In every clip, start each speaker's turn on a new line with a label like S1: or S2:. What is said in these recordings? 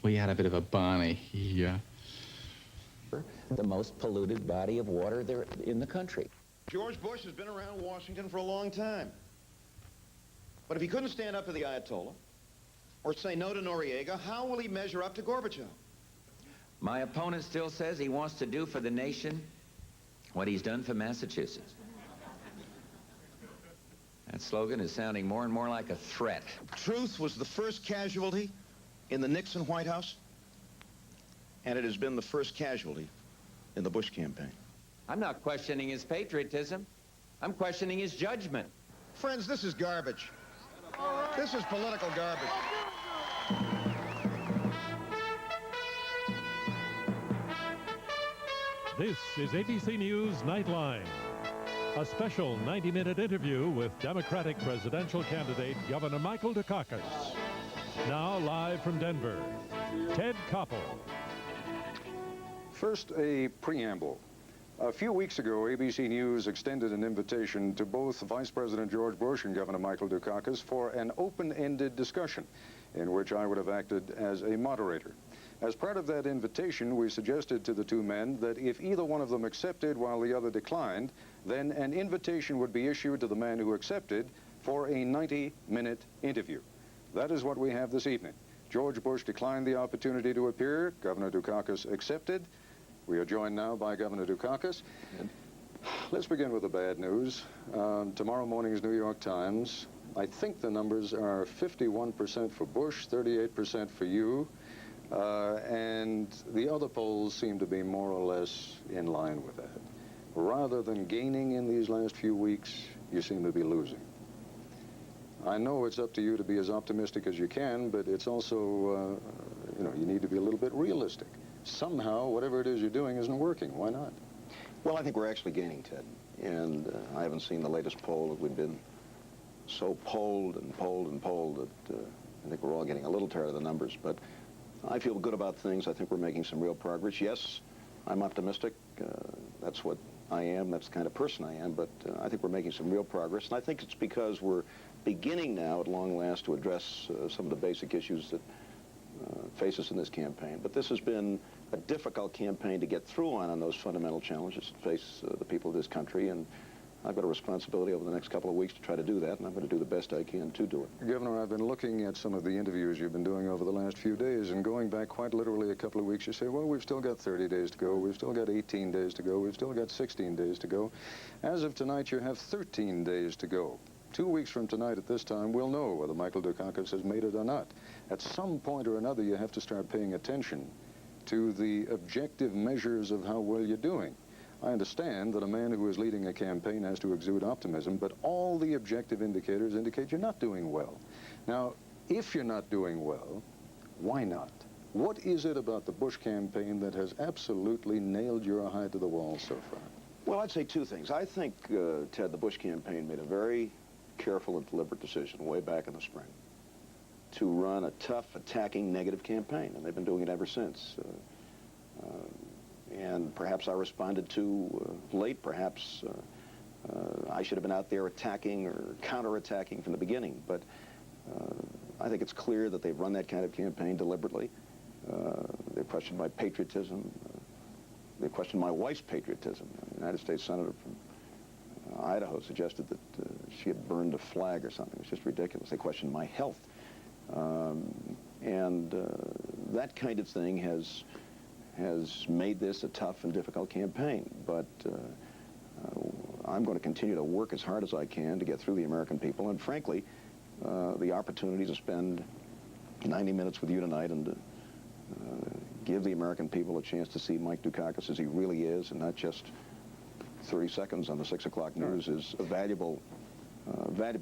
S1: We had a bit of a Barney.
S2: The most polluted body of water there in the country.
S3: George Bush has been around Washington for a long time. But if he couldn't stand up to the Ayatollah or say no to Noriega, how will he measure up to Gorbachev?
S2: My opponent still says he wants to do for the nation what he's done for Massachusetts. That slogan is sounding more and more like a threat.
S3: Truth was the first casualty in the Nixon White House, and it has been the first casualty in the Bush campaign.
S2: I'm not questioning his patriotism. I'm questioning his judgment.
S3: Friends, this is garbage. This is political garbage.
S4: This is ABC News Nightline, a special 90-minute interview with Democratic presidential candidate Governor Michael Dukakis. Now live from Denver, Ted Koppel.
S5: First, a preamble. A few weeks ago, ABC News extended an invitation to both Vice President George Bush and Governor Michael Dukakis for an open-ended discussion in which I would have acted as a moderator. As part of that invitation, we suggested to the two men that if either one of them accepted while the other declined, then an invitation would be issued to the man who accepted for a 90-minute interview. That is what we have this evening. George Bush declined the opportunity to appear. Governor Dukakis accepted. We are joined now by Governor Dukakis. Let's begin with the bad news. Tomorrow morning's New York Times, I think the numbers are 51% for Bush, 38% for you, and the other polls seem to be more or less in line with that. Rather than gaining in these last few weeks, you seem to be losing. I know it's up to you to be as optimistic as you can, but it's also, you need to be a little bit realistic. Somehow, whatever it is you're doing isn't working. Why not?
S3: Well, I think we're actually gaining, Ted. And I haven't seen the latest poll. We've been so polled and polled and polled that I think we're all getting a little tired of the numbers. But I feel good about things. I think we're making some real progress. Yes, I'm optimistic. That's what I am. That's the kind of person I am. But I think we're making some real progress. And I think it's because we're beginning now, at long last, to address some of the basic issues that face us in this campaign. But this has been a difficult campaign to get through on those fundamental challenges that face the people of this country, and I've got a responsibility over the next couple of weeks to try to do that, and I'm going to do the best I can to do it.
S5: Governor, I've been looking at some of the interviews you've been doing over the last few days, and going back quite literally a couple of weeks, you say, well, we've still got 30 days to go, we've still got 18 days to go, we've still got 16 days to go. As of tonight, you have 13 days to go. 2 weeks from tonight at this time, we'll know whether Michael Dukakis has made it or not. At some point or another, you have to start paying attention to the objective measures of how well you're doing. I understand that a man who is leading a campaign has to exude optimism, but all the objective indicators indicate you're not doing well. Now, if you're not doing well, why not? What is it about the Bush campaign that has absolutely nailed your eye to the wall so far?
S3: Well, I'd say two things. I think, Ted, the Bush campaign made a very careful and deliberate decision way back in the spring to run a tough, attacking, negative campaign, and they've been doing it ever since. And perhaps I responded too late. Perhaps I should have been out there attacking or counterattacking from the beginning. But I think it's clear that they've run that kind of campaign deliberately. They've questioned my patriotism. They've questioned my wife's patriotism. A United States Senator from Idaho suggested that she had burned a flag or something. It was just ridiculous. They questioned my health. That kind of thing has made this a tough and difficult campaign. But I'm going to continue to work as hard as I can to get through the American people. And frankly, the opportunity to spend 90 minutes with you tonight and to give the American people a chance to see Mike Dukakis as he really is, and not just 30 seconds on the 6 o'clock news, is a valuable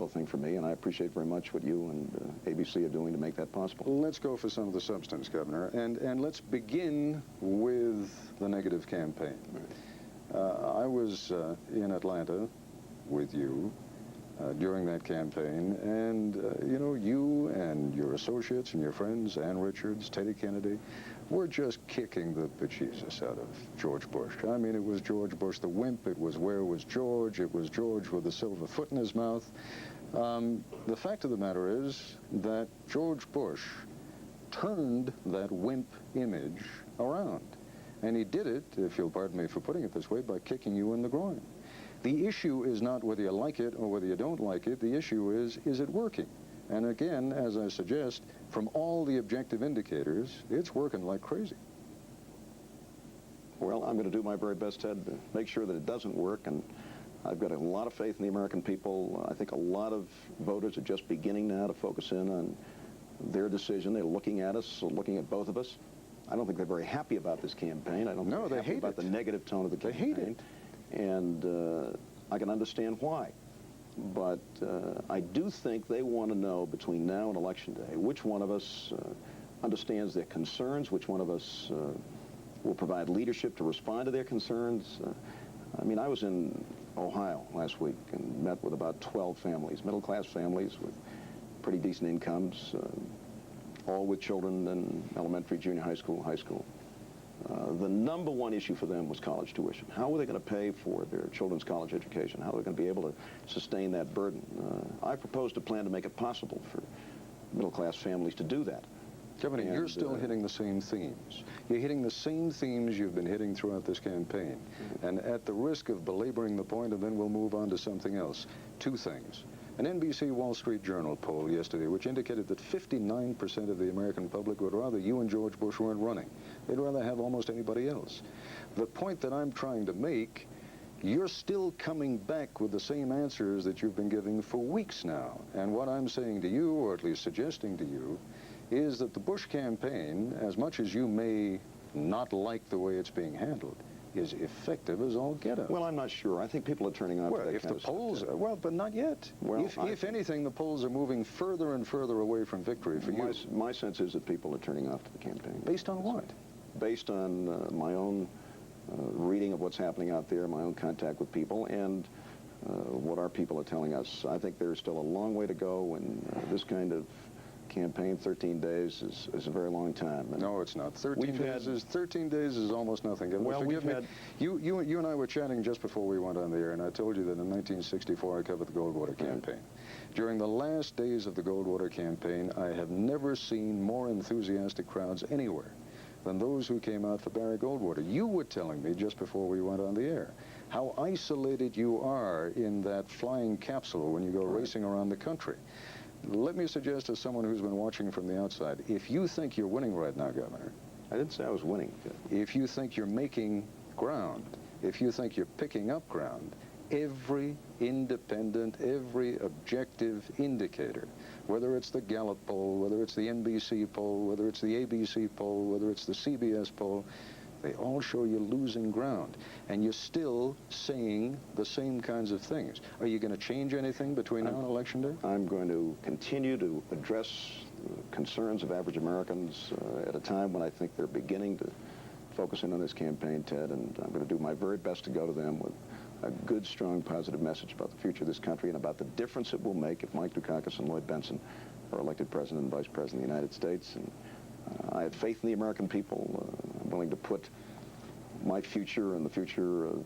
S3: thing for me, and I appreciate very much what you and ABC are doing to make that possible.
S5: Let's go for some of the substance, Governor, and let's begin with the negative campaign. I was in Atlanta with you during that campaign, and you and your associates and your friends, Ann Richards, Teddy Kennedy, were just kicking the bejesus out of George Bush. I mean, it was George Bush the wimp. It was where was George. It was George with a silver foot in his mouth. The fact of the matter is that George Bush turned that wimp image around. And he did it, if you'll pardon me for putting it this way, by kicking you in the groin. The issue is not whether you like it or whether you don't like it. The issue is it working? And again, as I suggest, from all the objective indicators, it's working like crazy.
S3: Well, I'm going to do my very best, Ted, to make sure that it doesn't work, and I've got a lot of faith in the American people. I think a lot of voters are just beginning now to focus in on their decision. They're looking at us, looking at both of us. I don't think they're very happy about this campaign. I don't think they're happy about the negative tone of the campaign.
S5: They hate it.
S3: And I can understand why. But I do think they want to know between now and Election Day which one of us understands their concerns, which one of us will provide leadership to respond to their concerns. I mean, I was in Ohio last week and met with about 12 families, middle-class families with pretty decent incomes, all with children in elementary, junior high school, high school. The number one issue for them was college tuition. How were they going to pay for their children's college education? How are they going to be able to sustain that burden? I proposed a plan to make it possible for middle-class families to do that.
S5: Governor, you're still hitting the same themes. You're hitting the same themes you've been hitting throughout this campaign. And at the risk of belaboring the point, and then we'll move on to something else, two things. An NBC Wall Street Journal poll yesterday which indicated that 59% of the American public would rather you and George Bush weren't running. They'd rather have almost anybody else. The point that I'm trying to make, you're still coming back with the same answers that you've been giving for weeks now. And what I'm saying to you, or at least suggesting to you, is that the Bush campaign, as much as you may not like the way it's being handled, is effective as all get out.
S3: Well, I'm not sure. I think people are turning on to that
S5: if
S3: kind
S5: the
S3: of
S5: polls,
S3: stuff.
S5: well, but not yet.
S3: Well,
S5: if anything, the polls are moving further and further away from victory for you.
S3: My sense is that people are turning off to the campaign.
S5: Based on what?
S3: Based on my own reading of what's happening out there, my own contact with people, and what our people are telling us. I think there's still a long way to go, and this kind of campaign, 13 days, is a very long time. And
S5: no, it's not. 13 days is almost nothing.
S3: Well,
S5: forgive me. You and I were chatting just before we went on the air, and I told you that in 1964 I covered the Goldwater campaign. During the last days of the Goldwater campaign, I have never seen more enthusiastic crowds anywhere than those who came out for Barry Goldwater. You were telling me just before we went on the air how isolated you are in that flying capsule when you go racing around the country. Let me suggest to someone who's been watching from the outside, if you think you're winning right now, Governor.
S3: I didn't say I was winning.
S5: If you think you're making ground, if you think you're picking up ground, every independent, every objective indicator, whether it's the Gallup poll, whether it's the NBC poll, whether it's the ABC poll, whether it's the CBS poll, they all show you losing ground, and you're still saying the same kinds of things. Are you going to change anything between now and Election Day?
S3: I'm going to continue to address concerns of average Americans at a time when I think they're beginning to focus in on this campaign, Ted, and I'm going to do my very best to go to them with a good, strong, positive message about the future of this country and about the difference it will make if Mike Dukakis and Lloyd Bentsen are elected President and Vice President of the United States. And I have faith in the American people. I'm willing to put my future and the future of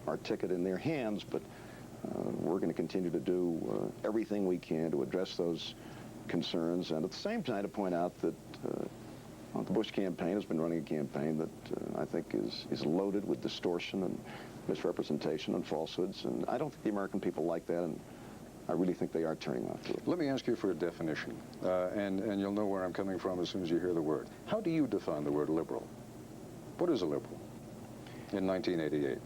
S3: our ticket in their hands, but we're going to continue to do everything we can to address those concerns, and at the same time to point out that the Bush campaign has been running a campaign that I think is loaded with distortion and misrepresentation and falsehoods, and I don't think the American people like that, and I really think they are turning off to it.
S5: Let me ask you for a definition, and you'll know where I'm coming from as soon as you hear the word. How do you define the word liberal? What is a liberal in 1988?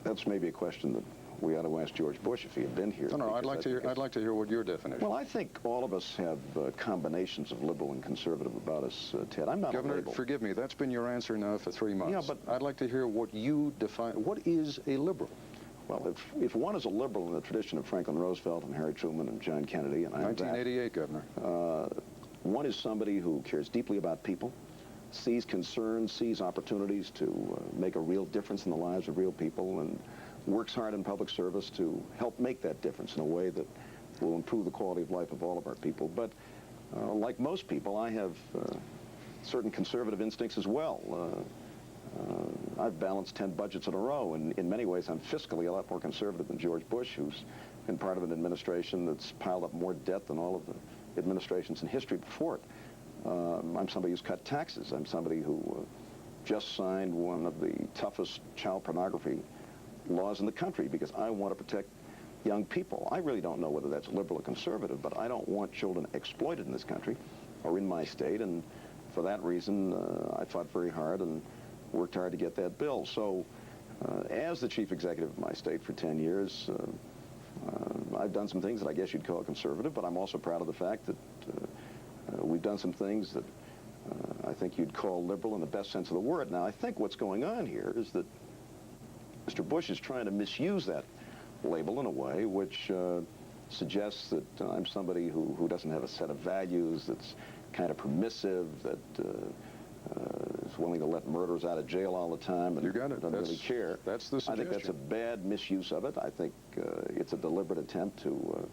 S3: That's maybe a question that we ought to ask George Bush if he had been here.
S5: No, I'd like to hear what your definition.
S3: Well, I think all of us have combinations of liberal and conservative about us, Ted. I'm not
S5: Governor,
S3: a label.
S5: forgive me. That's been your answer now for 3 months.
S3: Yeah, but
S5: I'd like to hear what you define. What is a liberal?
S3: Well, if one is a liberal in the tradition of Franklin Roosevelt and Harry Truman and John Kennedy, and I'm
S5: 1988, Governor.
S3: One is somebody who cares deeply about people, sees concerns, sees opportunities to make a real difference in the lives of real people, and works hard in public service to help make that difference in a way that will improve the quality of life of all of our people. But like most people, I have certain conservative instincts as well. I've balanced 10 budgets in a row, and in many ways I'm fiscally a lot more conservative than George Bush, who's been part of an administration that's piled up more debt than all of the administrations in history before it. I'm somebody who's cut taxes. I'm somebody who just signed one of the toughest child pornography laws in the country because I want to protect young people. I really don't know whether that's liberal or conservative, but I don't want children exploited in this country or in my state, and for that reason, I fought very hard and worked hard to get that bill. So, as the chief executive of my state for 10 years, I've done some things that I guess you'd call conservative, but I'm also proud of the fact that we've done some things that I think you'd call liberal in the best sense of the word. Now, I think what's going on here is that Mr. Bush is trying to misuse that label in a way which suggests that I'm somebody who doesn't have a set of values, that's kind of permissive, that is willing to let murderers out of jail all the time and
S5: you got it.
S3: doesn't really care.
S5: That's the suggestion.
S3: I think that's a bad misuse of it. I think it's a deliberate attempt to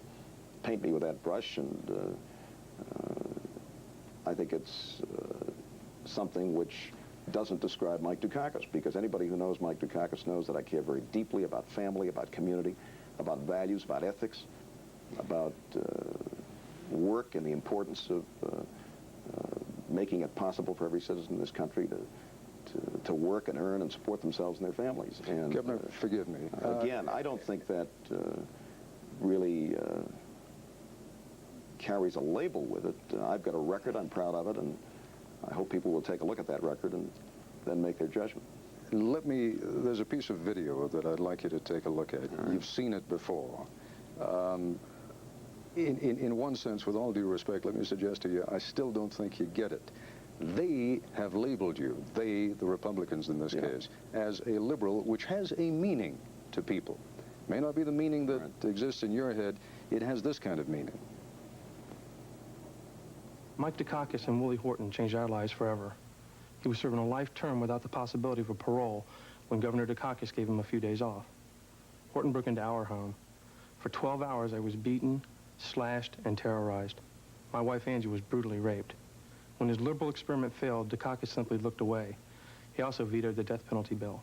S3: paint me with that brush, and I think it's something which doesn't describe Mike Dukakis, because anybody who knows Mike Dukakis knows that I care very deeply about family, about community, about values, about ethics, about work and the importance of making it possible for every citizen in this country to work and earn and support themselves and their families. And
S5: Governor, forgive me.
S3: Again, I don't think that really carries a label with it. I've got a record, I'm proud of it, and I hope people will take a look at that record and then make their judgment.
S5: There's a piece of video that I'd like you to take a look at.
S3: Right.
S5: You've seen it before. In one sense, with all due respect, let me suggest to you, I still don't think you get it. They have labeled you, they, the Republicans in this case, as a liberal, which has a meaning to people. May not be the meaning that exists in your head. It has this kind of meaning.
S1: Mike Dukakis and Willie Horton changed our lives forever. He was serving a life term without the possibility of a parole when Governor Dukakis gave him a few days off. Horton broke into our home. For 12 hours, I was beaten, slashed, and terrorized. My wife, Angie, was brutally raped. When his liberal experiment failed, Dukakis simply looked away. He also vetoed the death penalty bill.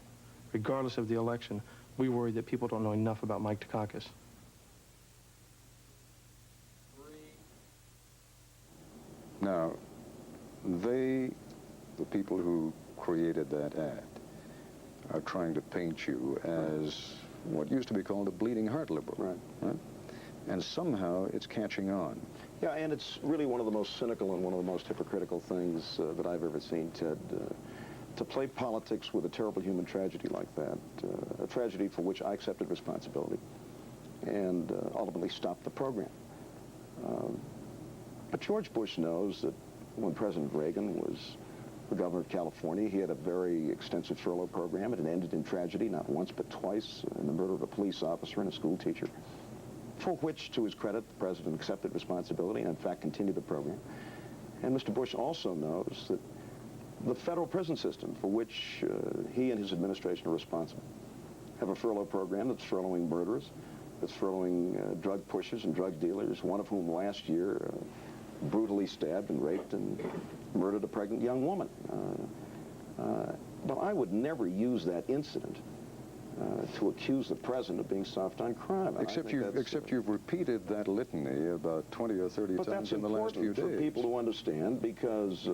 S1: Regardless of the election, we worry that people don't know enough about Mike Dukakis.
S5: Now, the people who created that ad, are trying to paint you as what used to be called a bleeding heart liberal. Right? And somehow it's catching on.
S3: Yeah, and it's really one of the most cynical and one of the most hypocritical things that I've ever seen, Ted. To play politics with a terrible human tragedy like that, a tragedy for which I accepted responsibility, and ultimately stopped the program. But George Bush knows that when President Reagan was the governor of California, he had a very extensive furlough program. It had ended in tragedy, not once but twice, in the murder of a police officer and a school teacher, for which, to his credit, the president accepted responsibility and, in fact, continued the program. And Mr. Bush also knows that the federal prison system, for which he and his administration are responsible, have a furlough program that's furloughing murderers, that's furloughing drug pushers and drug dealers, one of whom last year brutally stabbed and raped and murdered a pregnant young woman. But I would never use that incident to accuse the president of being soft on crime.
S5: Except you've repeated that litany about 20 or 30 times in the last few days.
S3: But that's important for people to understand, because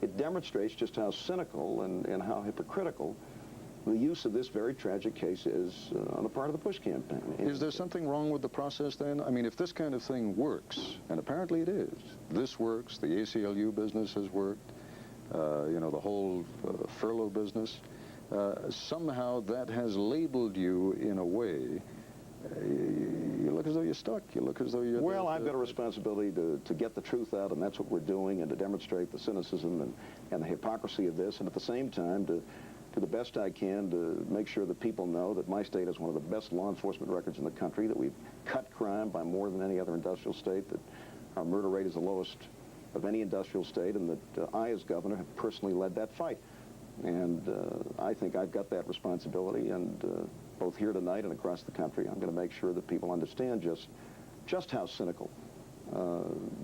S3: it demonstrates just how cynical and how hypocritical the use of this very tragic case is on the part of the Bush campaign.
S5: Is there something wrong with the process then? I mean, if this kind of thing works, and apparently it is, this works, the ACLU business has worked, you know, the whole furlough business, somehow that has labeled you in a way. You look as though you're stuck. You look as though you're...
S3: Well, I've got a responsibility to get the truth out, and that's what we're doing, and to demonstrate the cynicism and the hypocrisy of this, and at the same time to do the best I can to make sure that people know that my state has one of the best law enforcement records in the country, that we've cut crime by more than any other industrial state, that our murder rate is the lowest of any industrial state, and that I, as governor, have personally led that fight. And I think I've got that responsibility, and both here tonight and across the country, I'm going to make sure that people understand just how cynical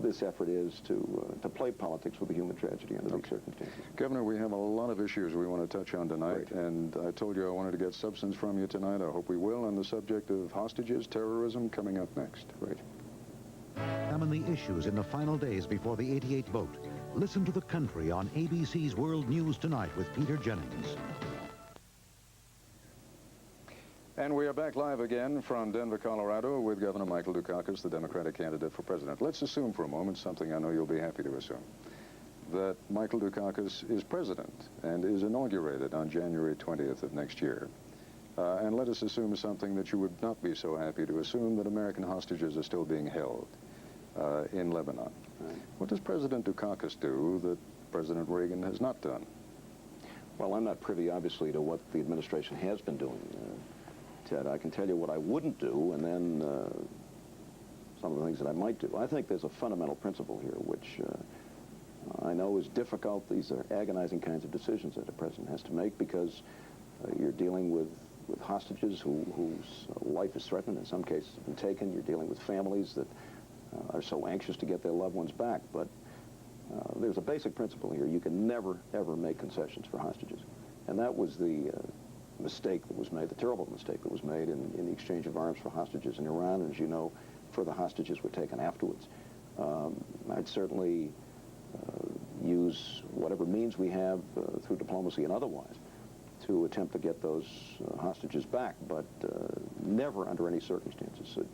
S3: this effort is to play politics with the human tragedy under these circumstances.
S5: Governor, we have a lot of issues we want to touch on tonight,
S3: Great.
S5: and I told you I wanted to get substance from you tonight. I hope we will on the subject of hostages, terrorism, coming up next.
S3: Great.
S6: Examine the issues in the final days before the '88 vote. Listen to the country on ABC's World News Tonight with Peter Jennings.
S5: And we are back live again from Denver, Colorado, with Governor Michael Dukakis, the Democratic candidate for president. Let's assume for a moment, something I know you'll be happy to assume, that Michael Dukakis is president and is inaugurated on January 20th of next year. And let us assume something that you would not be so happy to assume, that American hostages are still being held in Lebanon.
S3: Right.
S5: What does President Dukakis do that President Reagan has not done?
S3: Well, I'm not privy, obviously, to what the administration has been doing, Ted. I can tell you what I wouldn't do, and then some of the things that I might do. I think there's a fundamental principle here, which I know is difficult. These are agonizing kinds of decisions that a president has to make, because you're dealing with hostages whose life is threatened, in some cases have been taken. You're dealing with families that are so anxious to get their loved ones back. But there's a basic principle here. You can never, ever make concessions for hostages. And that was the mistake that was made, the terrible mistake that was made in the exchange of arms for hostages in Iran. And as you know, further hostages were taken afterwards. I'd certainly use whatever means we have through diplomacy and otherwise to attempt to get those hostages back, but never under any circumstances should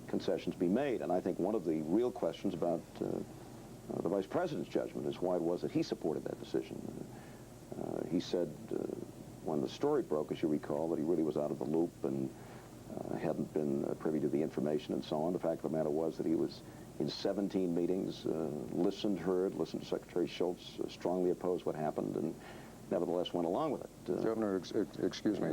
S3: concessions be made. And I think one of the real questions about the Vice President's judgment is why it was that he supported that decision. He said when the story broke, as you recall, that he really was out of the loop and hadn't been privy to the information and so on. The fact of the matter was that he was in 17 meetings, listened to Secretary Schultz strongly oppose what happened, and nevertheless went along with it.
S5: Governor, excuse me,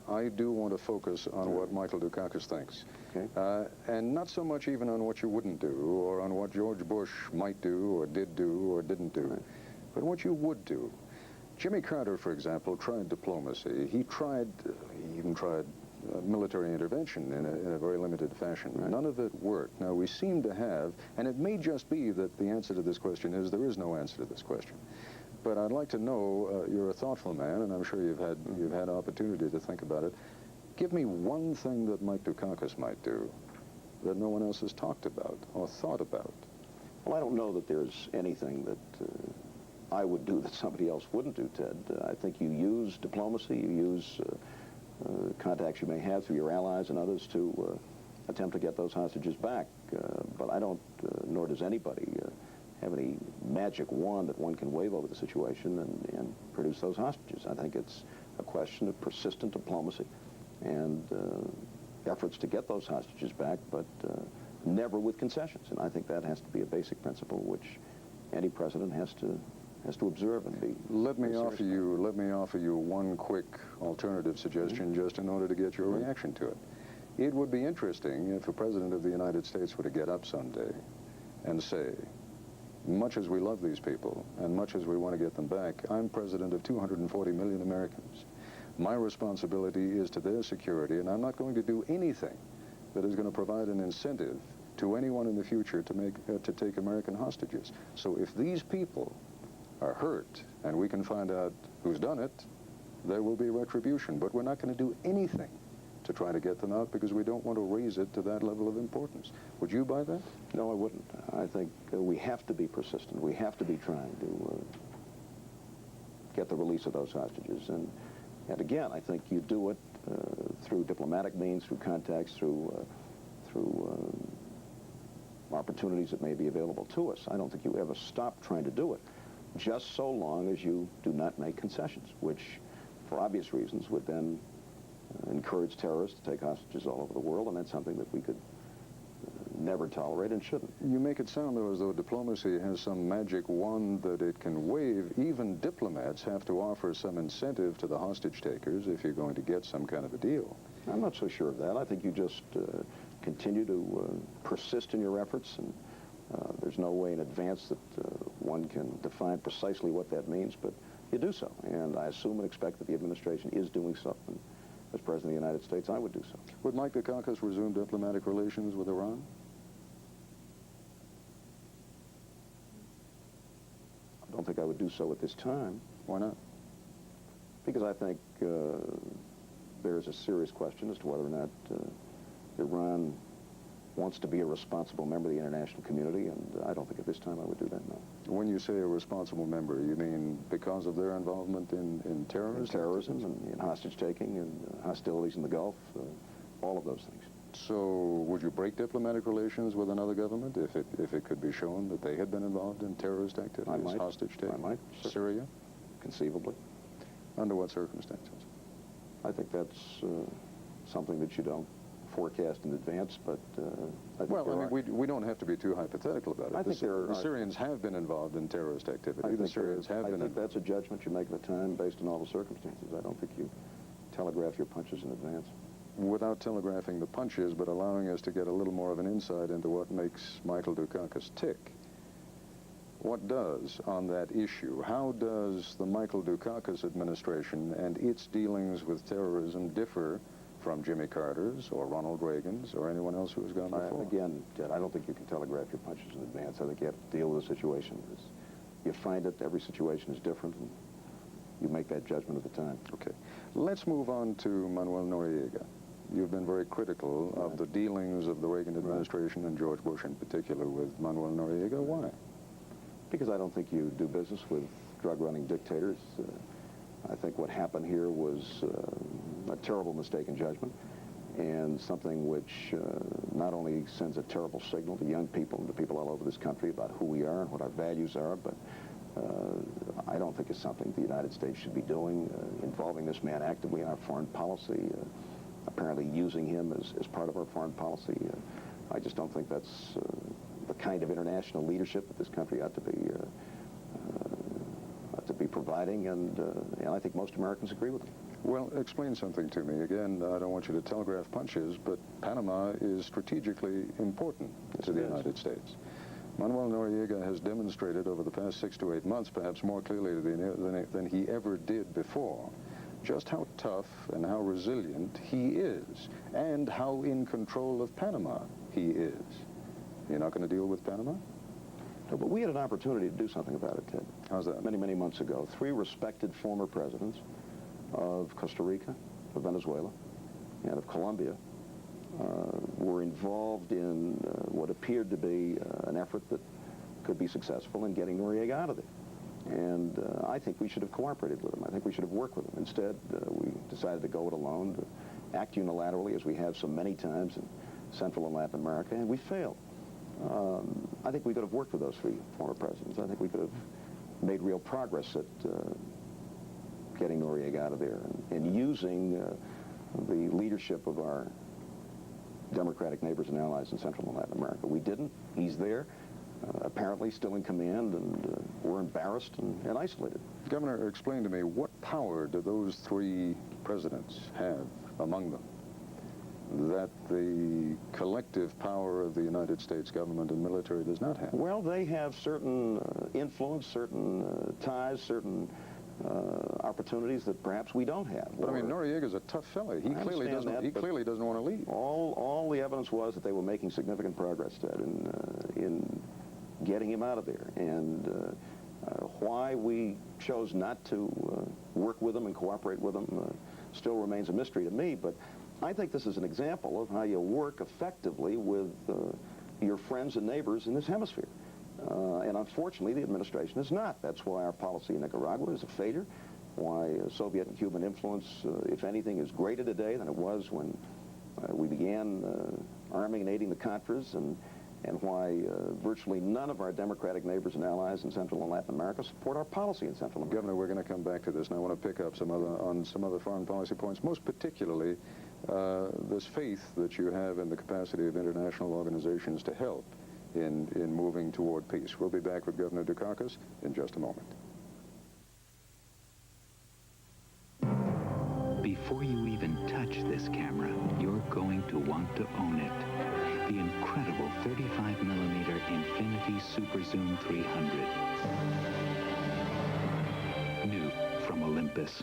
S5: I do want to focus on what Michael Dukakis thinks.
S3: Okay.
S5: And not so much even on what you wouldn't do, or on what George Bush might do, or did do, or didn't do,
S3: Right.
S5: but what you would do. Jimmy Carter, for example, tried diplomacy. He even tried military intervention in a very limited fashion.
S3: Right.
S5: None of it worked. Now, we seem to have, and it may just be that the answer to this question is there is no answer to this question. But I'd like to know, you're a thoughtful man, and I'm sure you've had opportunity to think about it. Give me one thing that Mike Dukakis might do that no one else has talked about or thought about.
S3: Well, I don't know that there's anything that I would do that somebody else wouldn't do, Ted. I think you use diplomacy, you use contacts you may have through your allies and others to attempt to get those hostages back. But I don't, nor does anybody, have any magic wand that one can wave over the situation and produce those hostages. I think it's a question of persistent diplomacy and efforts to get those hostages back, but never with concessions. And I think that has to be a basic principle which any president has to observe and be.
S5: Let me offer you one quick alternative suggestion, just in order to get your reaction to it. It would be interesting if a president of the United States were to get up someday and say, much as we love these people and much as we want to get them back, I'm president of 240 million Americans. My responsibility is to their security, and I'm not going to do anything that is going to provide an incentive to anyone in the future to take American hostages. So if these people are hurt and we can find out who's done it, there will be retribution. But we're not going to do anything to try to get them out because we don't want to raise it to that level of importance. Would you buy that?
S3: No, I wouldn't. I think we have to be persistent. We have to be trying to get the release of those hostages. And again, I think you do it through diplomatic means, through contacts, through opportunities that may be available to us. I don't think you ever stop trying to do it, just so long as you do not make concessions, which, for obvious reasons, would then encourage terrorists to take hostages all over the world, and that's something that we could never tolerate and shouldn't.
S5: You make it sound, though, as though diplomacy has some magic wand that it can wave. Even diplomats have to offer some incentive to the hostage takers if you're going to get some kind of a deal.
S3: I'm not so sure of that. I think you just continue to persist in your efforts, and there's no way in advance that one can define precisely what that means, but you do so. And I assume and expect that the administration is doing so. And as President of the United States, I would do so.
S5: Would Mike Dukakis resume diplomatic relations with Iran?
S3: I don't think I would do so at this time.
S5: Why not?
S3: Because I think there is a serious question as to whether or not Iran wants to be a responsible member of the international community, and I don't think at this time I would do that, no.
S5: When you say a responsible member, you mean because of their involvement in terrorism?
S3: Terrorism and in hostage-taking and hostilities in the Gulf, all of those things.
S5: So would you break diplomatic relations with another government if it could be shown that they had been involved in terrorist activities,
S3: I might.
S5: hostage-taking?
S3: I might.
S5: Syria?
S3: Conceivably.
S5: Under what circumstances?
S3: I think that's something that you don't forecast in advance, but I think
S5: Well, I mean, we don't have to be too hypothetical about it.
S3: I think
S5: the Syrians have been involved in terrorist activity. The Syrians have been.
S3: I think that's a judgment you make at the time based on all the circumstances. I don't think you telegraph your punches in advance.
S5: Without telegraphing the punches, but allowing us to get a little more of an insight into what makes Michael Dukakis tick. What does on that issue? How does the Michael Dukakis administration and its dealings with terrorism differ from Jimmy Carter's or Ronald Reagan's or anyone else who has gone before?
S3: Again, Ted, I don't think you can telegraph your punches in advance. I think you have to deal with the situation. You find it, every situation is different, and you make that judgment at the time.
S5: Okay. Let's move on to Manuel Noriega. You've been very critical of the dealings of the Reagan administration and George Bush in particular with Manuel Noriega. Why?
S3: Because I don't think you do business with drug-running dictators. I think what happened here was a terrible mistake in judgment and something which not only sends a terrible signal to young people and to people all over this country about who we are and what our values are, but I don't think it's something the United States should be doing, involving this man actively in our foreign policy, apparently using him as part of our foreign policy. I just don't think that's the kind of international leadership that this country ought to be providing, and I think most Americans agree with him.
S5: Well, explain something to me. Again, I don't want you to telegraph punches, but Panama is strategically important to the United States. Manuel Noriega has demonstrated over the past 6 to 8 months, perhaps more clearly than he ever did before, just how tough and how resilient he is, and how in control of Panama he is. You're not going to deal with Panama?
S3: No, but we had an opportunity to do something about it, Ted.
S5: How's that?
S3: Many, many months ago. 3 respected former presidents of Costa Rica, of Venezuela, and of Colombia were involved in what appeared to be an effort that could be successful in getting Noriega out of there. And I think we should have cooperated with him. I think we should have worked with him. Instead, we decided to go it alone, to act unilaterally, as we have so many times in Central and Latin America, and we failed. I think we could have worked with those 3 former presidents. I think we could have made real progress at getting Noriega out of there and using the leadership of our Democratic neighbors and allies in Central and Latin America. We didn't. He's there, apparently still in command, and we're embarrassed and isolated.
S5: Governor, explain to me, what power do those 3 presidents have among them that the collective power of the United States government and military does not have?
S3: Well, they have certain influence, certain ties, certain opportunities that perhaps we don't have.
S5: But I mean, Noriega's a tough fella. He clearly doesn't want to leave.
S3: All the evidence was that they were making significant progress, Ted, in getting him out of there. And why we chose not to work with him and cooperate with him still remains a mystery to me. But I think this is an example of how you work effectively with your friends and neighbors in this hemisphere. And unfortunately, the administration is not. That's why our policy in Nicaragua is a failure, why Soviet and Cuban influence, if anything, is greater today than it was when we began arming and aiding the Contras, and why virtually none of our Democratic neighbors and allies in Central and Latin America support our policy in Central America.
S5: Governor, we're going to come back to this, and I want to pick up on some other foreign policy points, most particularly this faith that you have in the capacity of international organizations to help in moving toward peace. We'll be back with Governor Dukakis in just a moment.
S7: Before you even touch this camera, you're going to want to own it. The incredible 35mm Infinity Super Zoom 300. New from Olympus.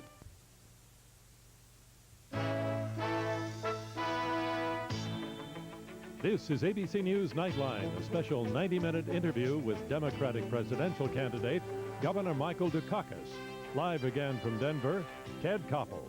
S4: This is ABC News Nightline, a special 90-minute interview with Democratic presidential candidate Governor Michael Dukakis. Live again from Denver, Ted Koppel.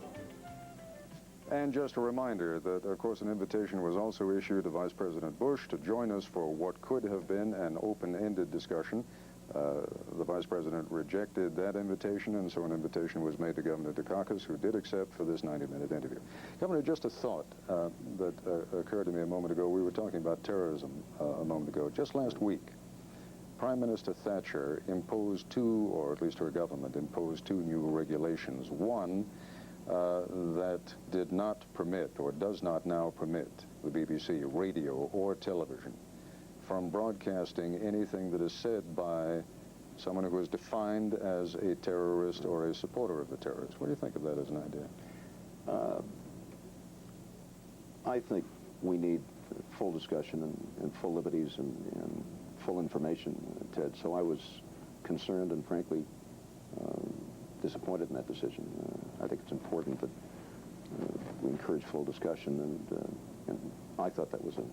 S5: And just a reminder that, of course, an invitation was also issued to Vice President Bush to join us for what could have been an open-ended discussion. The Vice President rejected that invitation, and so an invitation was made to Governor Dukakis, who did accept for this 90-minute interview. Governor, just a thought that occurred to me a moment ago. We were talking about terrorism a moment ago. Just last week, Prime Minister Thatcher imposed two, or at least her government imposed two new regulations. One, that did not permit, or does not now permit, the BBC, radio or television, from broadcasting anything that is said by someone who is defined as a terrorist or a supporter of the terrorists. What do you think of that as an idea?
S3: I think we need full discussion and full liberties and full information, Ted. So I was concerned and frankly disappointed in that decision. I think it's important that we encourage full discussion, and I thought that was an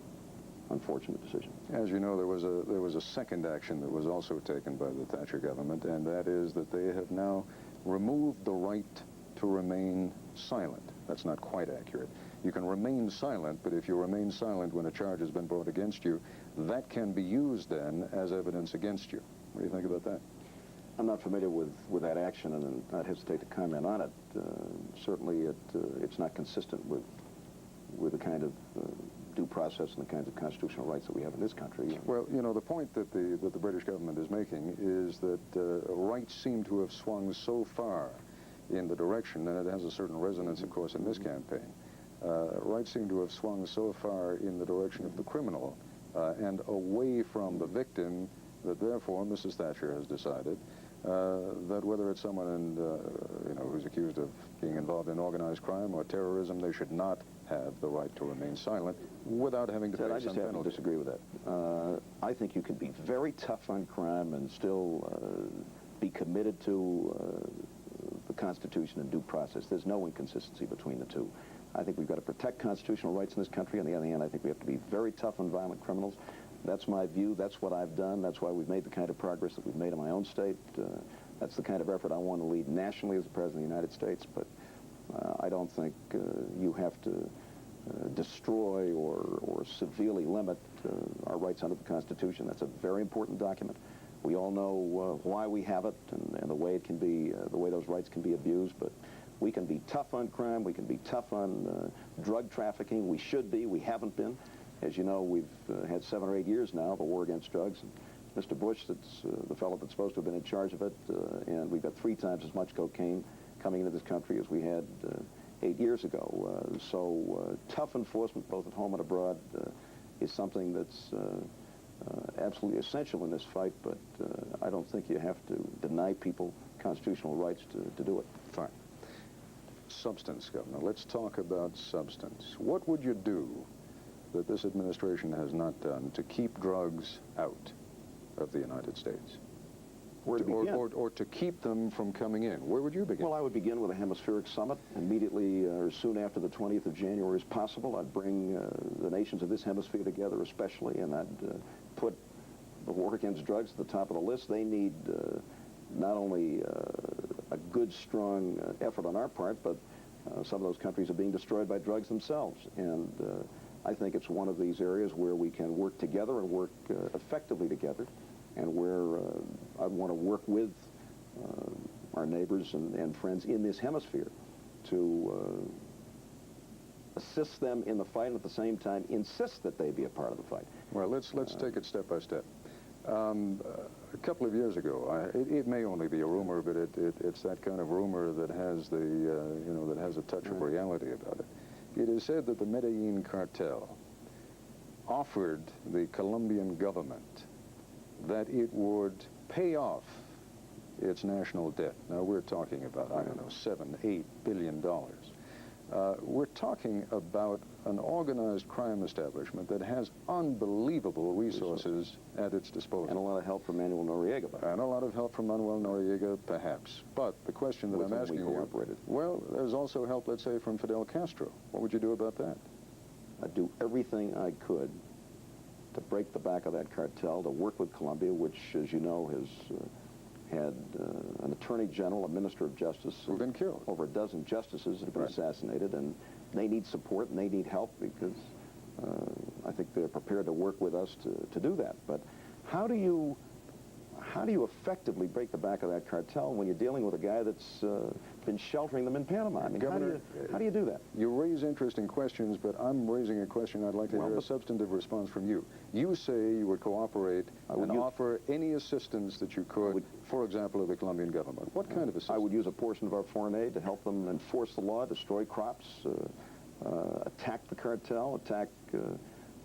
S3: unfortunate decision.
S5: As you know, there was a second action that was also taken by the Thatcher government, and that is that they have now removed the right to remain silent. That's not quite accurate. You can remain silent, but if you remain silent when a charge has been brought against you, that can be used then as evidence against you. What do you think about that?
S3: I'm not familiar with that action, and I'd hesitate to comment on it. Certainly, it's not consistent with the kind of due process and the kinds of constitutional rights that we have in this country.
S5: Well, you know, the point that the British government is making is that rights seem to have swung so far in the direction, and it has a certain resonance, of course, in this campaign. Rights seem to have swung so far in the direction of the criminal and away from the victim that, therefore, Mrs. Thatcher has decided that whether it's someone who's accused of being involved in organized crime or terrorism, they should not have the right to remain silent without having to pay some penalty.
S3: I just have to disagree with that. I think you can be very tough on crime and still be committed to the Constitution and due process. There's no inconsistency between the two. I think we've got to protect constitutional rights in this country. On the other hand, I think we have to be very tough on violent criminals. That's my view. That's what I've done. That's why we've made the kind of progress that we've made in my own state. That's the kind of effort I want to lead nationally as the President of the United States. But I don't think you have to destroy or severely limit our rights under the Constitution. That's a very important document. We all know why we have it and the way it can be, the way those rights can be abused. But we can be tough on crime. We can be tough on drug trafficking. We should be. We haven't been. As you know, we've had 7 or 8 years now of a war against drugs. And Mr. Bush, that's the fellow that's supposed to have been in charge of it, and we've got 3 times as much cocaine coming into this country as we had 8 years ago. So tough enforcement, both at home and abroad, is something that's absolutely essential in this fight, but I don't think you have to deny people constitutional rights to do it.
S5: Fine. Substance, Governor. Let's talk about substance. What would you do that this administration has not done to keep drugs out of the United States?
S3: Where to begin?
S5: Or to keep them from coming in? Where would you begin?
S3: Well, I would begin with a hemispheric summit. Immediately or soon after the 20th of January as possible, I'd bring the nations of this hemisphere together especially, and I'd put the war against drugs at the top of the list. They need not only a good, strong effort on our part, but some of those countries are being destroyed by drugs themselves. And I think it's one of these areas where we can work together and work effectively together, and where I want to work with our neighbors and friends in this hemisphere to assist them in the fight and at the same time insist that they be a part of the fight.
S5: Well, let's take it step by step. A couple of years ago, it may only be a rumor, but it's that kind of rumor that has that has a touch of reality about it. It is said that the Medellin cartel offered the Colombian government that it would pay off its national debt. Now, we're talking about, I don't know, $7-8 billion. We're talking about an organized crime establishment that has unbelievable resources at its disposal.
S3: And a lot of help from Manuel Noriega.
S5: And a lot of help from Manuel Noriega, perhaps. But the question that I'm asking you, well, there's also help, let's say, from Fidel Castro. What would you do about that?
S3: I'd do everything I could to break the back of that cartel, to work with Colombia, which, as you know, has had an attorney general, a minister of justice,
S5: who've been killed,
S3: over a dozen justices that have been assassinated, and they need support and they need help because I think they're prepared to work with us to do that. But how do you effectively break the back of that cartel when you're dealing with a guy that's been sheltering them in Panama? I mean,
S5: Governor,
S3: how do you do that?
S5: You raise interesting questions, but I'm raising a question I'd like to hear a substantive response from you. You say you would cooperate and offer any assistance that you could, for example, of the Colombian government. What kind of assistance?
S3: I would use a portion of our foreign aid to help them enforce the law, destroy crops, attack the cartel, attack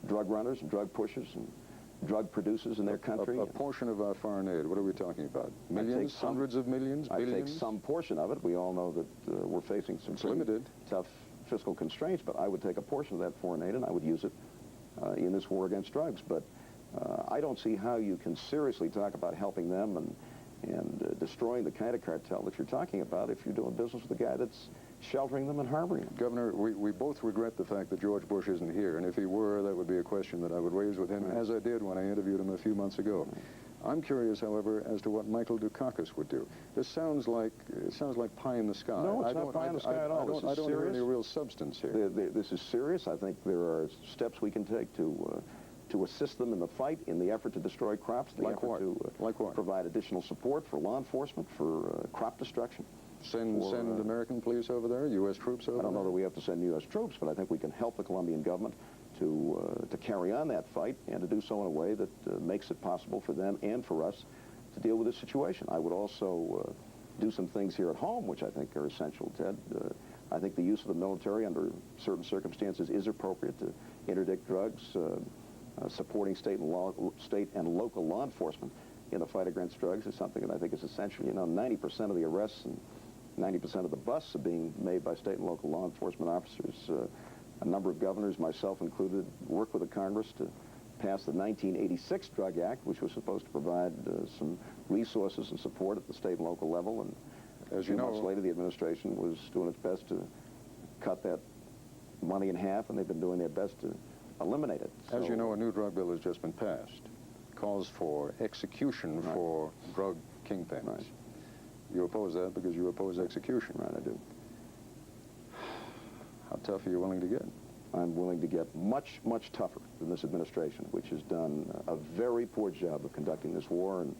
S3: drug runners and drug pushers and drug producers in their country.
S5: A portion of our foreign aid, what are we talking about? Millions, hundreds of millions, billions?
S3: I take some portion of it. We all know that we're facing some
S5: limited,
S3: tough fiscal constraints, but I would take a portion of that foreign aid and I would use it in this war against drugs. But I don't see how you can seriously talk about helping them and destroying the kind of cartel that you're talking about if you're doing business with a guy that's sheltering them and harboring them.
S5: Governor, we both regret the fact that George Bush isn't here, and if he were, that would be a question that I would raise with him, as I did when I interviewed him a few months ago. I'm curious, however, as to what Michael Dukakis would do. This sounds like pie in the sky.
S3: No, it's not pie in the sky at all.
S5: I don't hear any real substance here.
S3: This is serious. I think there are steps we can take to assist them in the fight, in the effort to destroy crops,
S5: Like what?
S3: Provide additional support for law enforcement, for crop destruction.
S5: Send American police over there, U.S. troops over there?
S3: I don't know that we have to send U.S. troops, but I think we can help the Colombian government to carry on that fight and to do so in a way that makes it possible for them and for us to deal with this situation. I would also do some things here at home, which I think are essential, Ted. I think the use of the military under certain circumstances is appropriate to interdict drugs, supporting state and local law enforcement in the fight against drugs is something that I think is essential. You know, 90% of the arrests and 90% of the busts are being made by state and local law enforcement officers. A number of governors, myself included, worked with the Congress to pass the 1986 Drug Act, which was supposed to provide some resources and support at the state and local level. And
S5: as you know,
S3: months later, the administration was doing its best to cut that money in half, and they've been doing their best to eliminate it.
S5: As you know, a new drug bill has just been passed. Calls for execution for drug kingpins.
S3: Right.
S5: You oppose that because you oppose execution.
S3: Right, I do.
S5: How tough are you willing to get?
S3: I'm willing to get much, much tougher than this administration, which has done a very poor job of conducting this war. And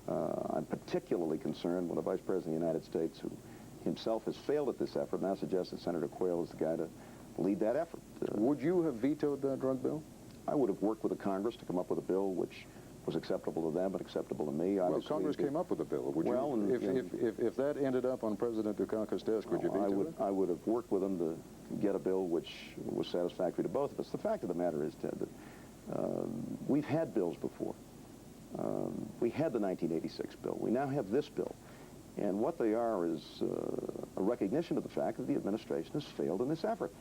S3: I'm particularly concerned when the Vice President of the United States, who himself has failed at this effort, now suggests that Senator Quayle is the guy to lead that effort.
S5: Would you have vetoed that drug bill?
S3: I would have worked with the Congress to come up with a bill which was acceptable to them and acceptable to me.
S5: Well, Congress came up with a bill. Would if that ended up on President Dukakis' desk, would you veto it?
S3: I would have worked with them to get a bill which was satisfactory to both of us. The fact of the matter is, Ted, that we've had bills before. We had the 1986 bill. We now have this bill. And what they are is a recognition of the fact that the administration has failed in this effort.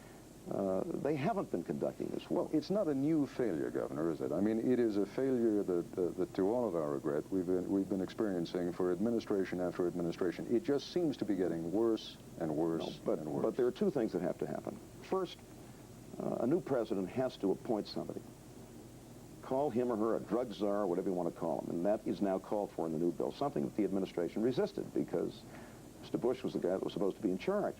S3: They haven't been conducting this war.
S5: Well, it's not a new failure, Governor, is it? I mean, it is a failure that to all of our regret, we've been experiencing for administration after administration. It just seems to be getting worse and worse and worse.
S3: But there are two things that have to happen. First, a new president has to appoint somebody. Call him or her a drug czar, whatever you want to call him, and that is now called for in the new bill, something that the administration resisted because Mr. Bush was the guy that was supposed to be in charge.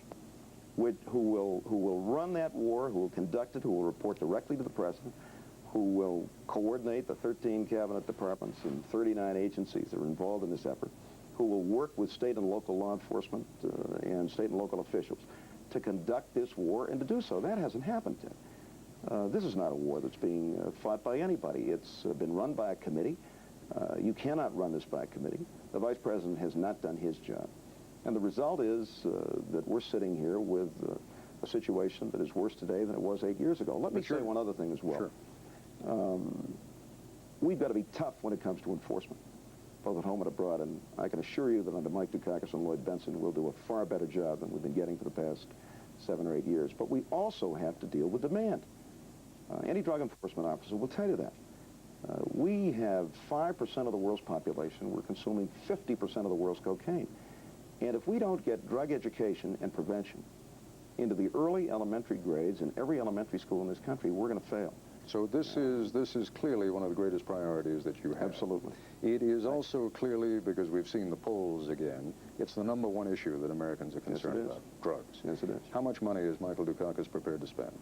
S3: Who will run that war, who will conduct it, who will report directly to the president, who will coordinate the 13 cabinet departments and 39 agencies that are involved in this effort, who will work with state and local law enforcement and state and local officials to conduct this war and to do so. That hasn't happened yet. This is not a war that's being fought by anybody. It's been run by a committee. You cannot run this by a committee. The vice president has not done his job. And the result is that we're sitting here with a situation that is worse today than it was 8 years ago. Let me say one other thing as well.
S5: Sure.
S3: We've got to be tough when it comes to enforcement, both at home and abroad. And I can assure you that under Mike Dukakis and Lloyd Bentsen, we'll do a far better job than we've been getting for the past 7 or 8 years. But we also have to deal with demand. Any drug enforcement officer will tell you that. We have 5% of the world's population. We're consuming 50% of the world's cocaine. And if we don't get drug education and prevention into the early elementary grades in every elementary school in this country, we're going to fail.
S5: So this is clearly one of the greatest priorities that you have.
S3: Absolutely.
S5: It is also clearly, because we've seen the polls again, it's the #1 issue that Americans are concerned about, drugs.
S3: Yes, it is.
S5: How much money is Michael Dukakis prepared to spend?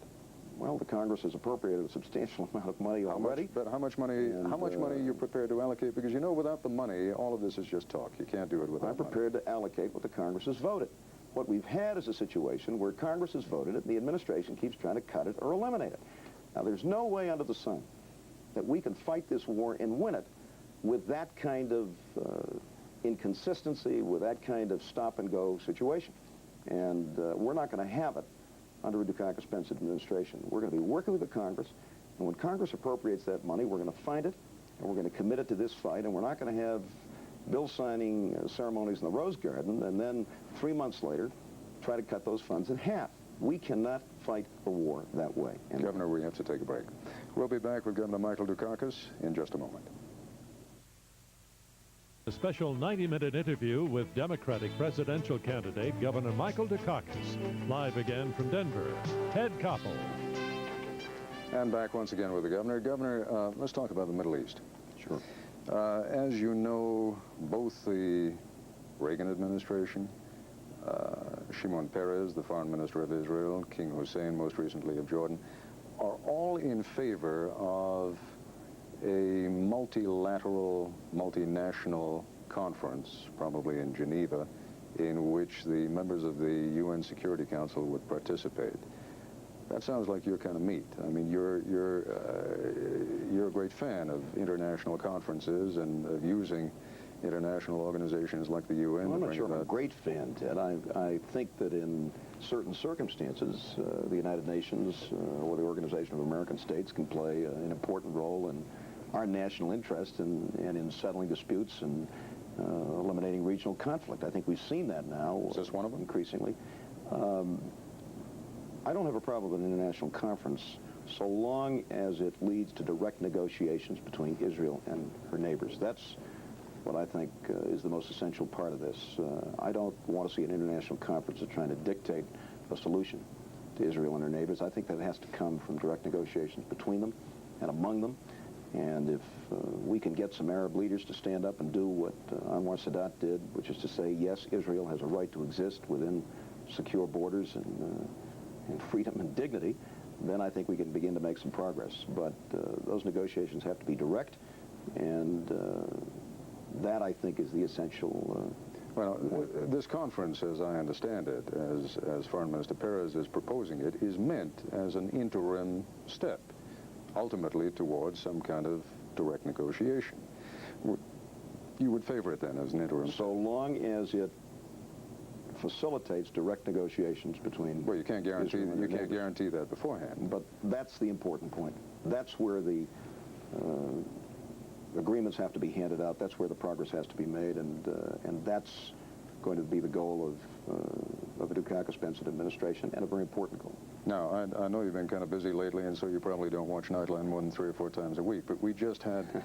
S3: Well, the Congress has appropriated a substantial amount of money already.
S5: But how much money are you prepared to allocate? Because you know, without the money, all of this is just talk. You can't do it without
S3: I'm prepared to allocate what the Congress has voted. What we've had is a situation where Congress has voted it, and the administration keeps trying to cut it or eliminate it. Now, there's no way under the sun that we can fight this war and win it with that kind of inconsistency, with that kind of stop-and-go situation. And we're not going to have it under a Dukakis-Pence administration. We're going to be working with the Congress, and when Congress appropriates that money, we're going to find it, and we're going to commit it to this fight, and we're not going to have bill-signing ceremonies in the Rose Garden, and then 3 months later, try to cut those funds in half. We cannot fight the war that way. And
S5: Governor, we have to take a break. We'll be back with Governor Michael Dukakis in just a moment.
S4: A special 90-minute interview with Democratic presidential candidate Governor Michael Dukakis. Live again from Denver, Ted Koppel.
S5: And back once again with the governor. Governor, let's talk about the Middle East.
S3: Sure.
S5: As you know, both the Reagan administration, Shimon Peres, the foreign minister of Israel, King Hussein, most recently of Jordan, are all in favor of a multilateral, multinational conference, probably in Geneva, in which the members of the UN Security Council would participate. That sounds like your kind of meat. I mean, you're a great fan of international conferences and of using international organizations like the UN.
S3: Well, I'm not sure I'm a great fan, Ted. I think that in certain circumstances, the United Nations or the Organization of American States can play an important role in our national interest and in settling disputes and eliminating regional conflict. I think we've seen that now.
S5: Is this one of them?
S3: Increasingly. I don't have a problem with an international conference so long as it leads to direct negotiations between Israel and her neighbors. That's what I think is the most essential part of this. I don't want to see an international conference that's trying to dictate a solution to Israel and her neighbors. I think that has to come from direct negotiations between them and among them. And if we can get some Arab leaders to stand up and do what Anwar Sadat did, which is to say, yes, Israel has a right to exist within secure borders and freedom and dignity, then I think we can begin to make some progress. But those negotiations have to be direct, and that, I think, is the essential...
S5: Well, this conference, as I understand it, as Foreign Minister Peres is proposing it, is meant as an interim step, ultimately towards some kind of direct negotiation. You would favor it then as an interim?
S3: So long as it facilitates direct negotiations between...
S5: Well, you can't guarantee that beforehand.
S3: But that's the important point. That's where the agreements have to be handed out. That's where the progress has to be made, and that's going to be the goal of a Dukakis-Pence administration, and a very important goal.
S5: Now, I know you've been kind of busy lately, and so you probably don't watch Nightline more than 3 or 4 times a week. But we just had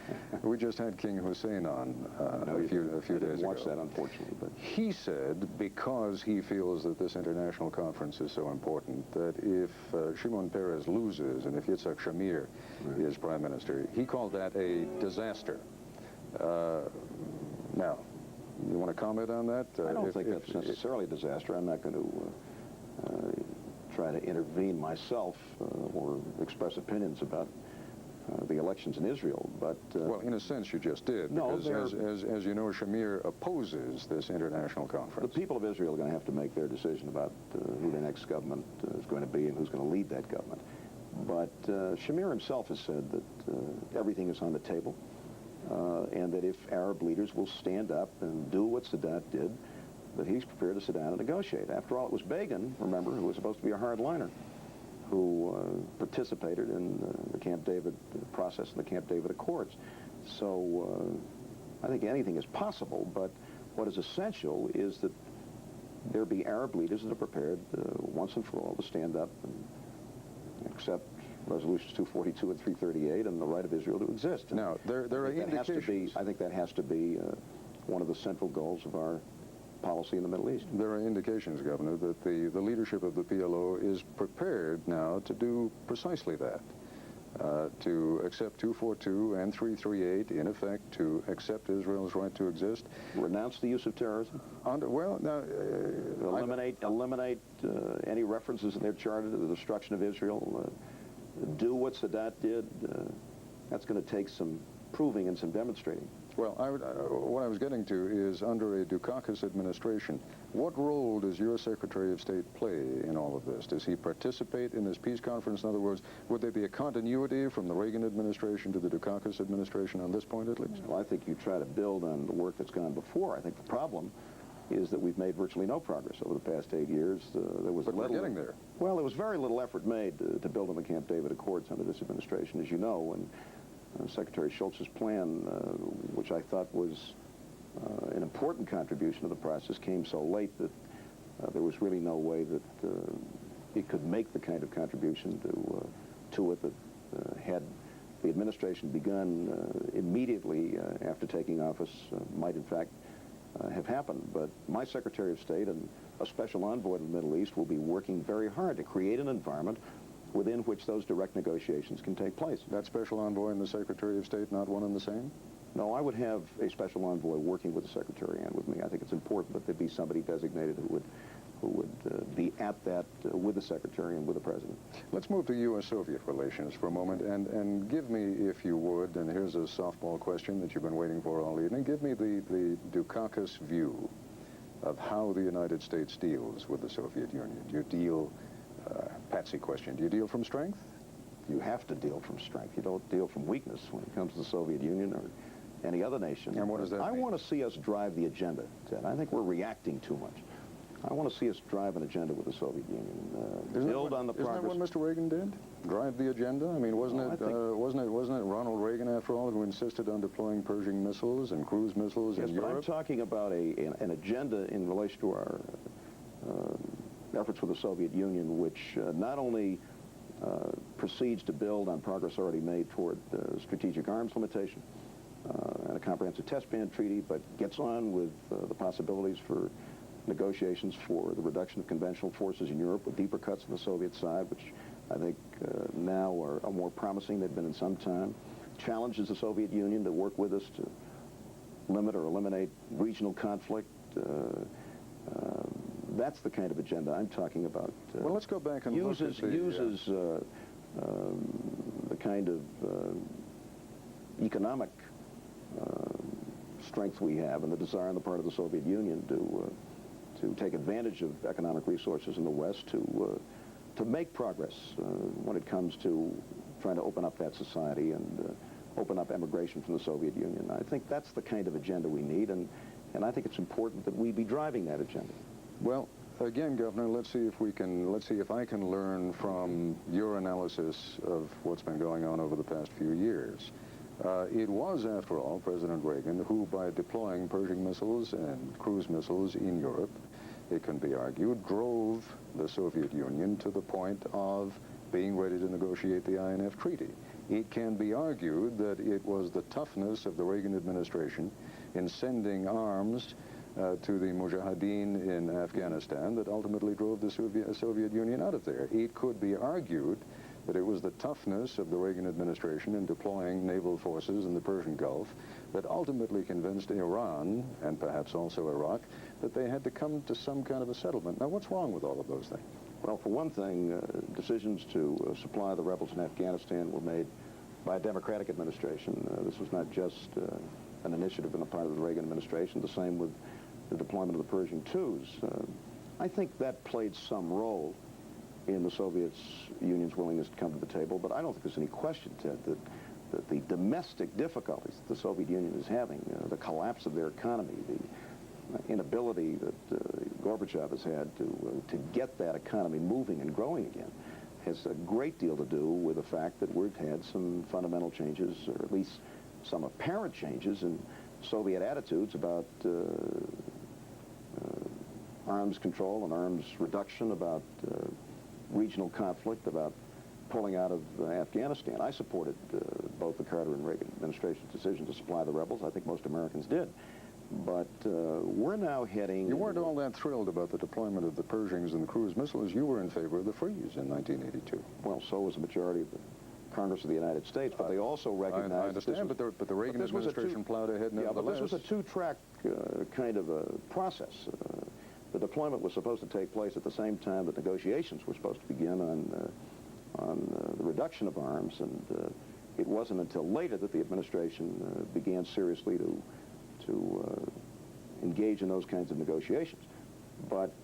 S5: King Hussein on a few days ago. I didn't
S3: watch that, unfortunately. But
S5: he said, because he feels that this international conference is so important, that if Shimon Peres loses and if Yitzhak Shamir is prime minister, he called that a disaster. Now, you want to comment on that?
S3: I don't think that's necessarily a disaster. I'm not going to try to intervene myself or express opinions about the elections in Israel, but...
S5: well, in a sense, you just did, because as you know, Shamir opposes this international conference.
S3: The people of Israel are going to have to make their decision about who the next government is going to be and who's going to lead that government. But Shamir himself has said that everything is on the table, and that if Arab leaders will stand up and do what Sadat did, that he's prepared to sit down and negotiate. After all, it was Begin, remember, who was supposed to be a hardliner, who participated in the Camp David process and the Camp David Accords. So I think anything is possible, but what is essential is that there be Arab leaders that are prepared once and for all to stand up and accept Resolutions 242 and 338 and the right of Israel to exist. And
S5: now, there are indications.
S3: I think that has to be one of the central goals of our policy in the Middle East.
S5: There are indications, Governor, that the leadership of the PLO is prepared now to do precisely that. to accept 242 and 338, in effect, to accept Israel's right to exist.
S3: Renounce the use of terrorism?
S5: Well, now...
S3: eliminate any references in their charter to the destruction of Israel. Do what Sadat did. That's going to take some proving and some demonstrating.
S5: Well, what I was getting to is, under a Dukakis administration, what role does your Secretary of State play in all of this? Does he participate in this peace conference? In other words, would there be a continuity from the Reagan administration to the Dukakis administration on this point, at least?
S3: Well, I think you try to build on the work that's gone before. I think the problem is that we've made virtually no progress over the past 8 years. There was
S5: But we're getting there.
S3: Well, there was very little effort made to build on the Camp David Accords under this administration, as you know, and Secretary Schultz's plan, which I thought was an important contribution to the process, came so late that there was really no way that it could make the kind of contribution to it that had the administration begun immediately after taking office might in fact have happened. But my Secretary of State and a special envoy to the Middle East will be working very hard to create an environment within which those direct negotiations can take place.
S5: That special envoy and the Secretary of State not one and the same?
S3: No, I would have a special envoy working with the Secretary and with me. I think it's important that there be somebody designated who would be at that with the Secretary and with the President.
S5: Let's move to U.S.-Soviet relations for a moment, and give me, if you would, and here's a softball question that you've been waiting for all evening, give me the Dukakis view of how the United States deals with the Soviet Union. Do you deal, patsy question, do you deal from strength?
S3: You have to deal from strength. You don't deal from weakness when it comes to the Soviet Union or any other nation.
S5: And what does that mean?
S3: I want to see us drive the agenda, Ted. I think we're reacting too much. I want to see us drive an agenda with the Soviet Union. Build on the progress.
S5: Isn't that what Mr. Reagan did? Drive the agenda? I mean, wasn't it Ronald Reagan, after all, who insisted on deploying Pershing missiles and cruise missiles in Europe?
S3: But I'm talking about an agenda in relation to our efforts with the Soviet Union, which not only proceeds to build on progress already made toward strategic arms limitation and a comprehensive test ban treaty, but gets on with the possibilities for negotiations for the reduction of conventional forces in Europe with deeper cuts on the Soviet side, which I think now are more promising. They've been in some time. Challenges the Soviet Union to work with us to limit or eliminate regional conflict. That's the kind of agenda I'm talking about.
S5: Well, let's go back and
S3: uses the kind of economic strength we have and the desire on the part of the Soviet Union to take advantage of economic resources in the West to make progress when it comes to trying to open up that society and open up emigration from the Soviet Union. I think that's the kind of agenda we need, and I think it's important that we be driving that agenda.
S5: Well, again, Governor, let's see if I can learn from your analysis of what's been going on over the past few years. It was, after all, President Reagan who, by deploying Pershing missiles and cruise missiles in Europe, it can be argued, drove the Soviet Union to the point of being ready to negotiate the INF Treaty. It can be argued that it was the toughness of the Reagan administration in sending arms to the Mujahideen in Afghanistan that ultimately drove the Soviet Union out of there. It could be argued that it was the toughness of the Reagan administration in deploying naval forces in the Persian Gulf that ultimately convinced Iran, and perhaps also Iraq, that they had to come to some kind of a settlement. Now, what's wrong with all of those things?
S3: Well, for one thing, decisions to supply the rebels in Afghanistan were made by a Democratic administration. This was not just an initiative on the part of the Reagan administration, the same with the deployment of the Pershing IIs. I think that played some role in the Soviet Union's willingness to come to the table, but I don't think there's any question, Ted, that the domestic difficulties that the Soviet Union is having, the collapse of their economy, the inability that Gorbachev has had to get that economy moving and growing again, has a great deal to do with the fact that we've had some fundamental changes, or at least some apparent changes in Soviet attitudes about arms control and arms reduction, about regional conflict, about pulling out of Afghanistan. I supported both the Carter and Reagan administration's decision to supply the rebels. I think most Americans did. But we're now heading...
S5: You weren't all that thrilled about the deployment of the Pershings and the cruise missiles. You were in favor of the freeze in 1982.
S3: Well, so was the majority of the Congress of the United States, but they also recognized...
S5: I understand, but the Reagan administration plowed ahead nevertheless.
S3: But this was a two-track kind of a process. The deployment was supposed to take place at the same time that negotiations were supposed to begin on the reduction of arms, and it wasn't until later that the administration began seriously to engage in those kinds of negotiations. But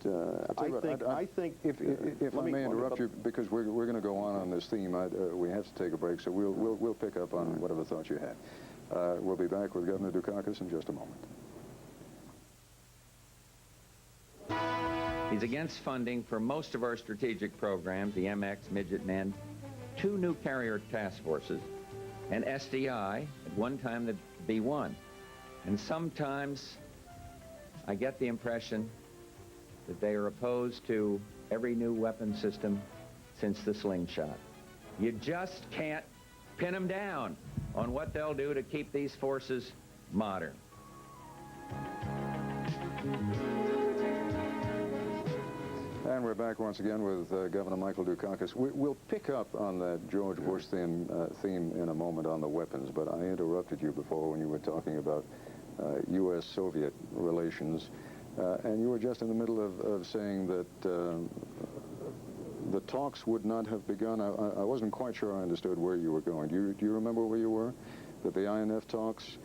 S3: I think
S5: if I may interrupt you, because we're going to go on this theme, we have to take a break, so we'll pick up on whatever thoughts you had. We'll be back with Governor Dukakis in just a moment.
S2: He's against funding for most of our strategic programs, the MX, Midget-Men, 2 new carrier task forces, and SDI, at one time the B-1. And sometimes I get the impression that they are opposed to every new weapon system since the slingshot. You just can't pin them down on what they'll do to keep these forces modern.
S5: And we're back once again with Governor Michael Dukakis. We'll pick up on that George Bush theme in a moment on the weapons, but I interrupted you before when you were talking about U.S.-Soviet relations, and you were just in the middle of saying that the talks would not have begun. I wasn't quite sure I understood where you were going. Do you remember where you were? That the INF talks?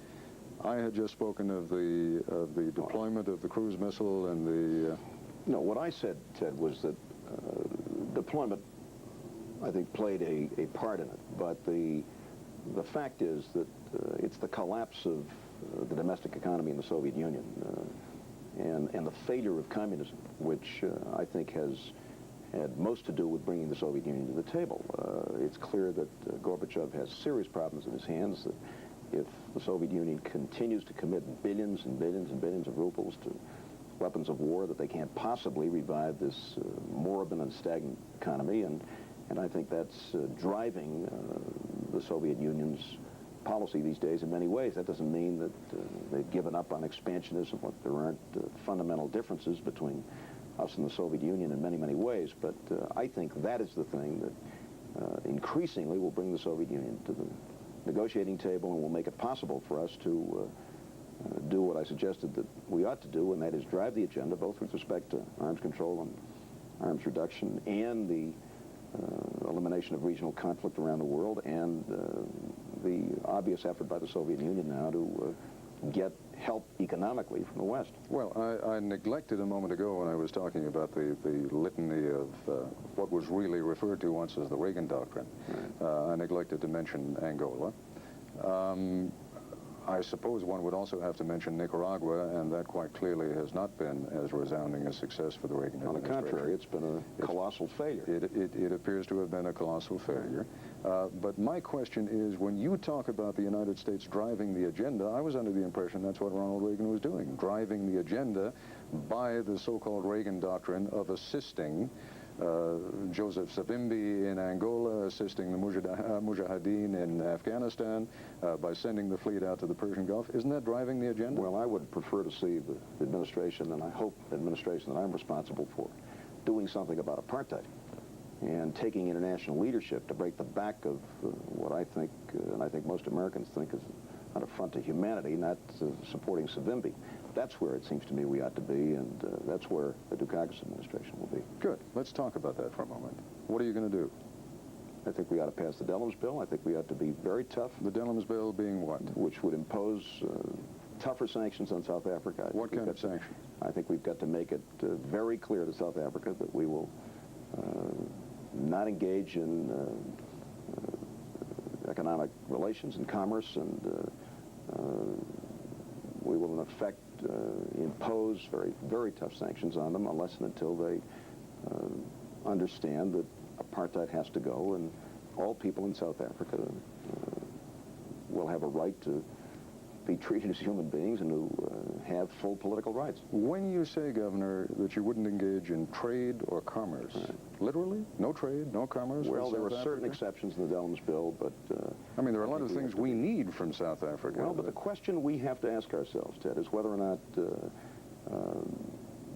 S5: I had just spoken of the deployment of the cruise missile and the...
S3: No, what I said, Ted, was that deployment, I think, played a part in it. But the fact is that it's the collapse of the domestic economy in the Soviet Union and the failure of communism, which I think has had most to do with bringing the Soviet Union to the table. It's clear that Gorbachev has serious problems in his hands, that if the Soviet Union continues to commit billions and billions and billions of rubles to weapons of war, that they can't possibly revive this moribund and stagnant economy, and I think that's driving the Soviet Union's policy these days in many ways. That doesn't mean that they've given up on expansionism, or there aren't fundamental differences between us and the Soviet Union in many, many ways, but I think that is the thing that increasingly will bring the Soviet Union to the negotiating table and will make it possible for us to do what I suggested that we ought to do, and that is drive the agenda, both with respect to arms control and arms reduction and the elimination of regional conflict around the world, and the obvious effort by the Soviet Union now to get help economically from the West.
S5: Well, I neglected a moment ago when I was talking about the litany of what was really referred to once as the Reagan Doctrine. Right. I neglected to mention Angola. I suppose one would also have to mention Nicaragua, and that quite clearly has not been as resounding a success for the Reagan administration.
S3: On the contrary, it's been a colossal failure.
S5: It appears to have been a colossal failure. But my question is, when you talk about the United States driving the agenda, I was under the impression that's what Ronald Reagan was doing, driving the agenda by the so-called Reagan Doctrine of assisting Joseph Savimbi in Angola, assisting the Mujahideen in Afghanistan by sending the fleet out to the Persian Gulf. Isn't that driving the agenda?
S3: Well, I would prefer to see the administration, and I hope the administration that I'm responsible for, doing something about apartheid and taking international leadership to break the back of what I think, and I think most Americans think, is an affront to humanity, not supporting Savimbi. That's where it seems to me we ought to be, and that's where the Dukakis administration will be.
S5: Good. Let's talk about that for a moment. What are you going to do?
S3: I think we ought to pass the Dellums bill. I think we ought to be very tough.
S5: The Dellums bill being what?
S3: Which would impose tougher sanctions on South Africa.
S5: What kind of sanctions?
S3: I think we've got to make it very clear to South Africa that we will not engage in economic relations and commerce, and we will in effect impose very, very tough sanctions on them unless and until they understand that apartheid has to go, and all people in South Africa will have a right to be treated as human beings and to have full political rights.
S5: When you say, Governor, that you wouldn't engage in trade or commerce, literally? No trade, no commerce?
S3: Well, there are certain exceptions in the Dellums bill, but...
S5: I mean, there are a lot of things we need from South Africa.
S3: Well, but the question we have to ask ourselves, Ted, is whether or not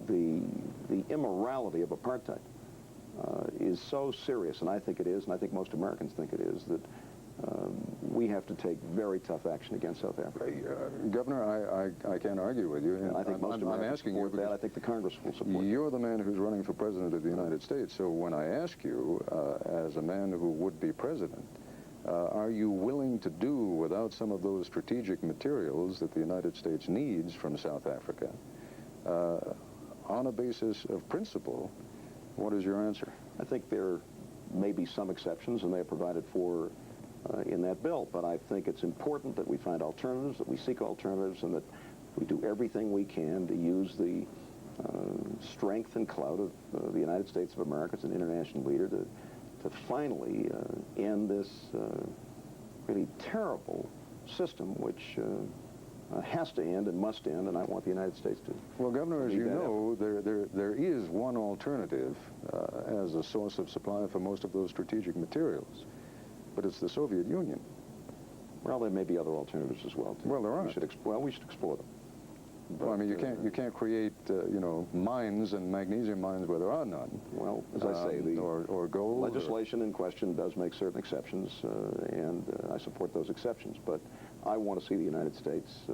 S3: the immorality of apartheid is so serious, and I think it is, and I think most Americans think it is, that we have to take very tough action against South Africa.
S5: Governor, I can't argue with you.
S3: And I think most Americans support that. I think the Congress will support
S5: you're the man who's running for president of the United States. So when I ask you, as a man who would be president, are you willing to do without some of those strategic materials that the United States needs from South Africa on a basis of principle? What is your answer?
S3: I think there may be some exceptions, and they are provided for in that bill, but I think it's important that we find alternatives, that we seek alternatives, and that we do everything we can to use the strength and clout of the United States of America as an international leader to finally end this really terrible system, which has to end and must end, and I want the United States to.
S5: Well, Governor, as you know, there is one alternative as a source of supply for most of those strategic materials, but it's the Soviet Union.
S3: Well, there may be other alternatives as well, too.
S5: Well, there are.
S3: We should explore them. But,
S5: well, I mean, you can't create, you know, mines and magnesium mines where there are none.
S3: Well, as I say, the
S5: or gold.
S3: Legislation in question does make certain exceptions, and I support those exceptions. But I want to see the United States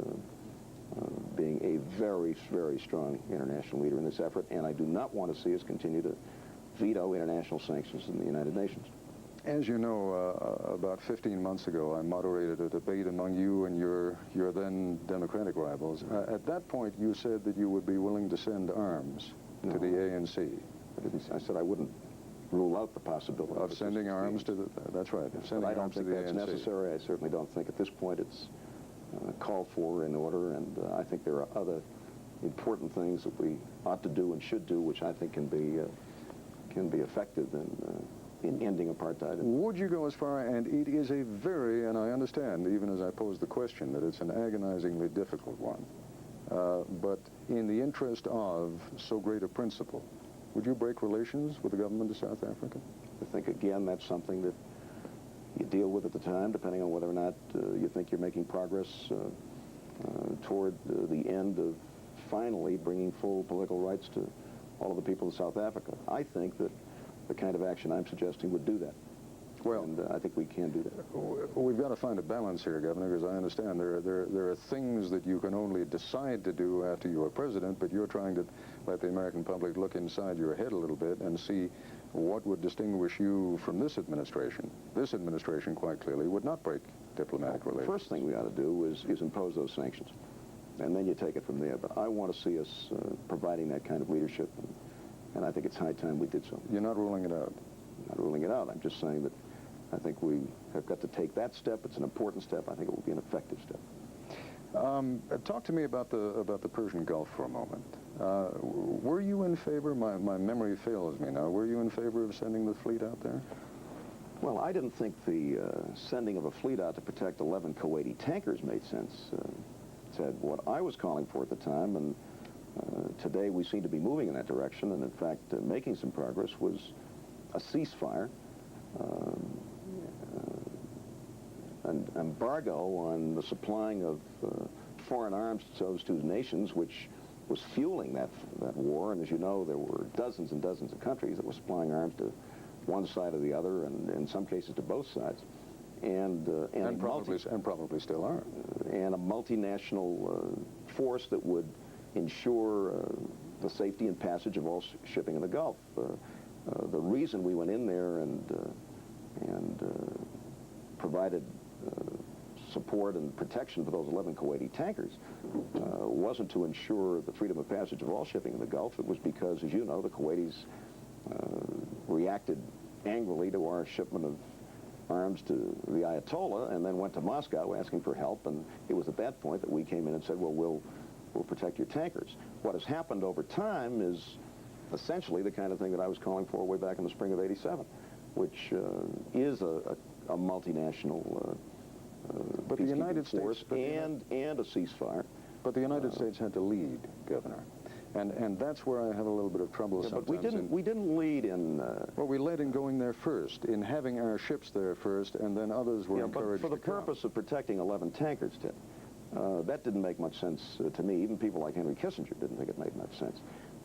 S3: being a very, very strong international leader in this effort, and I do not want to see us continue to veto international sanctions in the United Nations.
S5: As you know, about 15 months ago, I moderated a debate among you and your then Democratic rivals. At that point, you said that you would be willing to send arms to the ANC.
S3: I said I wouldn't rule out the possibility
S5: of sending arms to the. That's right.
S3: But I don't think that's necessary. I certainly don't think at this point it's called for in order, and I think there are other important things that we ought to do and should do, which I think can be effective in ending apartheid.
S5: Would you go as far, and it is a very, and I understand, even as I pose the question, that it's an agonizingly difficult one, but in the interest of so great a principle, would you break relations with the government of South Africa?
S3: I think, again, that's something that you deal with at the time, depending on whether or not you think you're making progress toward the end of finally bringing full political rights to all of the people of South Africa. I think that the kind of action I'm suggesting would do that. Well, and I think we can do that.
S5: We've got to find a balance here, Governor, because I understand there are things that you can only decide to do after you are president, but you're trying to let the American public look inside your head a little bit and see what would distinguish you from this administration. This administration, quite clearly, would not break diplomatic relations.
S3: The first thing we ought to do is impose those sanctions, and then you take it from there. But I want to see us providing that kind of leadership, and I think it's high time we did so.
S5: You're not ruling it out?
S3: I'm not ruling it out. I'm just saying that I think we have got to take that step. It's an important step. I think it will be an effective step.
S5: Talk to me about the Persian Gulf for a moment. Were you in favor, my memory fails me now, were you in favor of sending the fleet out there?
S3: Well, I didn't think the sending of a fleet out to protect 11 Kuwaiti tankers made sense, Ted. What I was calling for at the time, and today we seem to be moving in that direction, and in fact making some progress, was a ceasefire, an embargo on the supplying of foreign arms to those two nations, which was fueling that war. And as you know, there were dozens and dozens of countries that were supplying arms to one side or the other, and in some cases to both sides. And probably still are. And a multinational force that would ensure the safety and passage of all shipping in the Gulf. The reason we went in there and provided support and protection for those 11 Kuwaiti tankers wasn't to ensure the freedom of passage of all shipping in the Gulf. It was because, as you know, the Kuwaitis reacted angrily to our shipment of arms to the Ayatollah and then went to Moscow asking for help, and it was at that point that we came in and said, well, we'll protect your tankers. What has happened over time is essentially the kind of thing that I was calling for way back in the spring of '87, which is a multinational
S5: but the United
S3: force
S5: States
S3: and a ceasefire.
S5: But the United States had to lead, Governor, and that's where I have a little bit of trouble sometimes.
S3: But we didn't lead in.
S5: Well, we led in going there first, in having our ships there first, and then others were encouraged.
S3: But for the purpose of protecting 11 tankers, Ted, that didn't make much sense to me. Even people like Henry Kissinger didn't think it made much sense.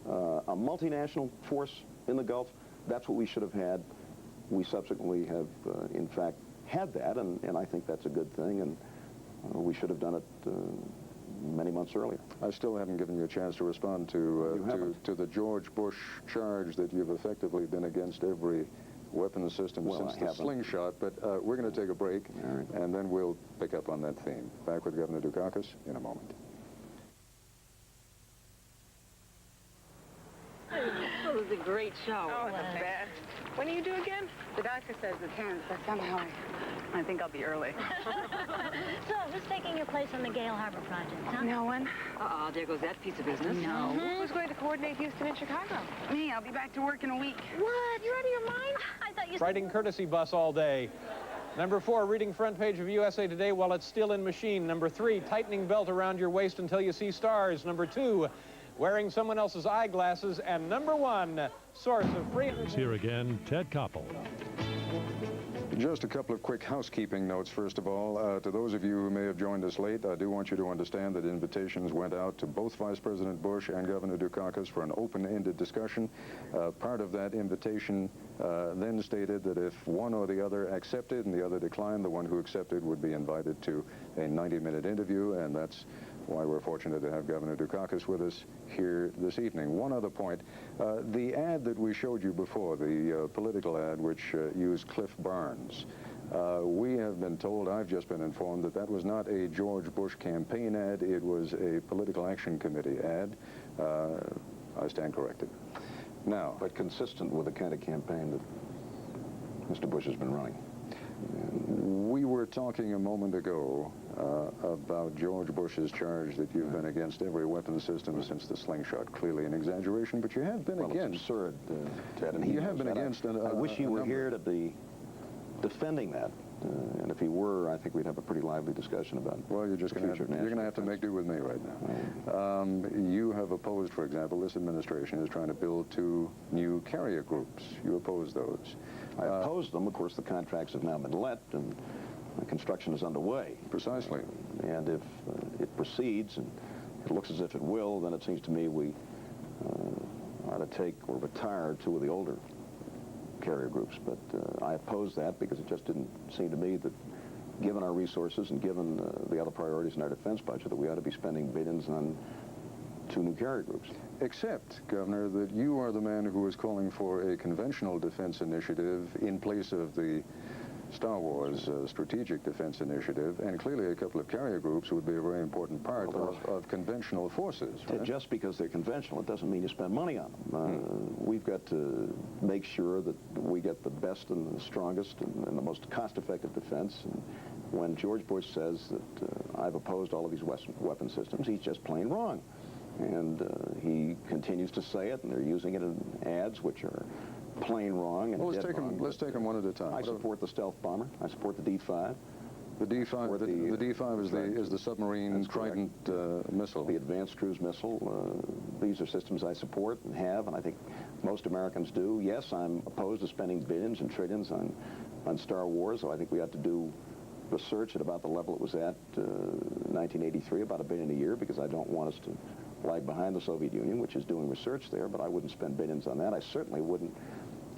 S3: A multinational force in the Gulf that's what we should have had. We subsequently have, in fact, had that, and I think that's a good thing, and we should have done it many months earlier.
S5: I still haven't given you a chance to respond to the George Bush charge that you've effectively been against every weapon system since the slingshot, but we're going to take a break, and then we'll pick up on that theme. Back with Governor Dukakis in a moment.
S8: It was a great show.
S9: Oh, it's not bad. When do you do again? The doctor says the 10th, but somehow I think I'll be early.
S10: So, who's taking your place on the Gale Harbor project, huh?
S9: No one.
S8: Uh-oh, there goes that piece of business.
S10: No.
S9: Who's going to coordinate Houston and Chicago? Me. I'll be back to work in a week.
S10: What? You're out of your mind? I thought you said...
S11: Riding courtesy bus all day. Number 4, reading front page of USA Today while it's still in machine. Number 3, tightening belt around your waist until you see stars. Number 2, wearing someone else's eyeglasses. And number 1, source of free...
S4: Here again, Ted Koppel.
S5: Just a couple of quick housekeeping notes, first of all. To those of you who may have joined us late, I do want you to understand that invitations went out to both Vice President Bush and Governor Dukakis for an open-ended discussion. Part of that invitation then stated that if one or the other accepted and the other declined, the one who accepted would be invited to a 90-minute interview, and that's why we're fortunate to have Governor Dukakis with us here this evening. One other point, the ad that we showed you before, the political ad which used Cliff Barnes, we have been told, I've just been informed, that that was not a George Bush campaign ad, it was a Political Action Committee ad. I stand corrected. Now,
S3: But consistent with the kind of campaign that Mr. Bush has been running.
S5: we were talking a moment ago about George Bush's charge that you've been against every weapon system since the slingshot. Clearly an exaggeration, but you have been against...
S3: It's absurd, Ted, and
S5: you have been against...
S3: I wish he were here to be defending that. And if he were, I think we'd have a pretty lively discussion about
S5: Well, you're just going to have to make do with me right now. You have opposed, for example, this administration is trying to build 2 new carrier groups. You oppose those.
S3: I oppose them. Of course, the contracts have now been let, and construction is underway.
S5: Precisely.
S3: And if it proceeds, and it looks as if it will, then it seems to me we ought to take or retire 2 of the older carrier groups. But I oppose that because it just didn't seem to me that, given our resources and given the other priorities in our defense budget, that we ought to be spending billions on 2 new carrier groups.
S5: Except, Governor, that you are the man who is calling for a conventional defense initiative in place of the Star Wars Strategic Defense Initiative, and clearly a couple of carrier groups would be a very important part of conventional forces. Right?
S3: Just because they're conventional, it doesn't mean you spend money on them. We've got to make sure that we get the best and the strongest and the most cost-effective defense. And when George Bush says that I've opposed all of these weapon systems, he's just plain wrong. And he continues to say it, and they're using it in ads which are plain wrong and
S5: well,
S3: wrong.
S5: Let's take them one at a time.
S3: I support the stealth bomber. I support the D-5.
S5: The D-5, the D-5 is the submarine Trident missile.
S3: The advanced cruise missile. These are systems I support and have, and I think most Americans do. Yes, I'm opposed to spending billions and trillions on Star Wars, so I think we ought to do research at about the level it was at 1983, about $1 billion a year, because I don't want us to lag behind the Soviet Union, which is doing research there, but I wouldn't spend billions on that. I certainly wouldn't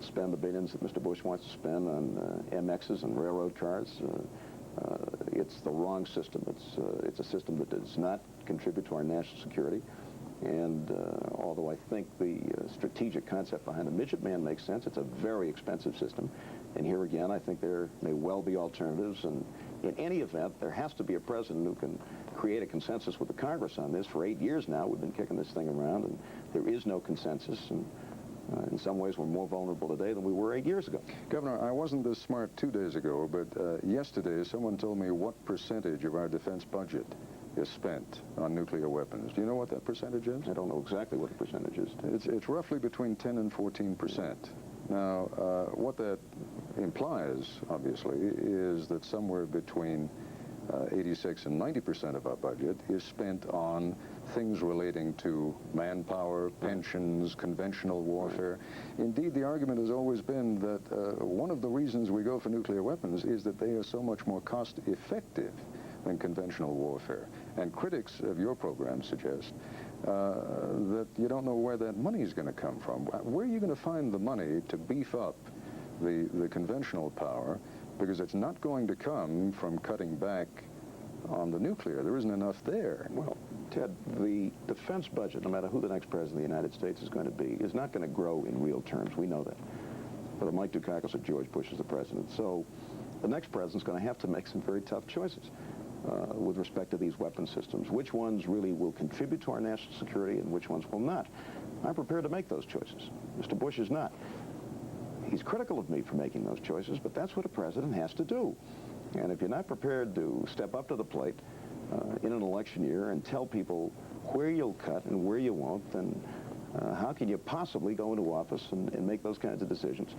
S3: spend the billions that Mr. Bush wants to spend on MXs and railroad cars. It's the wrong system. It's a system that does not contribute to our national security. And although I think the strategic concept behind the midget man makes sense, it's a very expensive system. And here again, I think there may well be alternatives. And in any event, there has to be a president who can create a consensus with the Congress on this. For 8 years now, we've been kicking this thing around, and there is no consensus. And in some ways, we're more vulnerable today than we were 8 years ago.
S5: Governor, I wasn't this smart 2 days ago, but yesterday someone told me what percentage of our defense budget is spent on nuclear weapons. Do you know what that percentage is?
S3: I don't know exactly what the percentage is.
S5: It's roughly between 10 and 14%. Now, what that implies, obviously, is that somewhere between 86 and 90% of our budget is spent on things relating to manpower, pensions, conventional warfare. Indeed, the argument has always been that one of the reasons we go for nuclear weapons is that they are so much more cost-effective than conventional warfare. And critics of your program suggest that you don't know where that money is going to come from. Where are you going to find the money to beef up the conventional power? Because it's not going to come from cutting back on the nuclear. There isn't enough there.
S3: Well, Ted, the defense budget, no matter who the next president of the United States is going to be, is not going to grow in real terms. We know that. Whether Mike Dukakis or George Bush is the president. So the next president's going to have to make some very tough choices with respect to these weapon systems. Which ones really will contribute to our national security and which ones will not? I'm prepared to make those choices. Mr. Bush is not. He's critical of me for making those choices, but that's what a president has to do. And if you're not prepared to step up to the plate in an election year and tell people where you'll cut and where you won't, then how can you possibly go into office and make those kinds of decisions,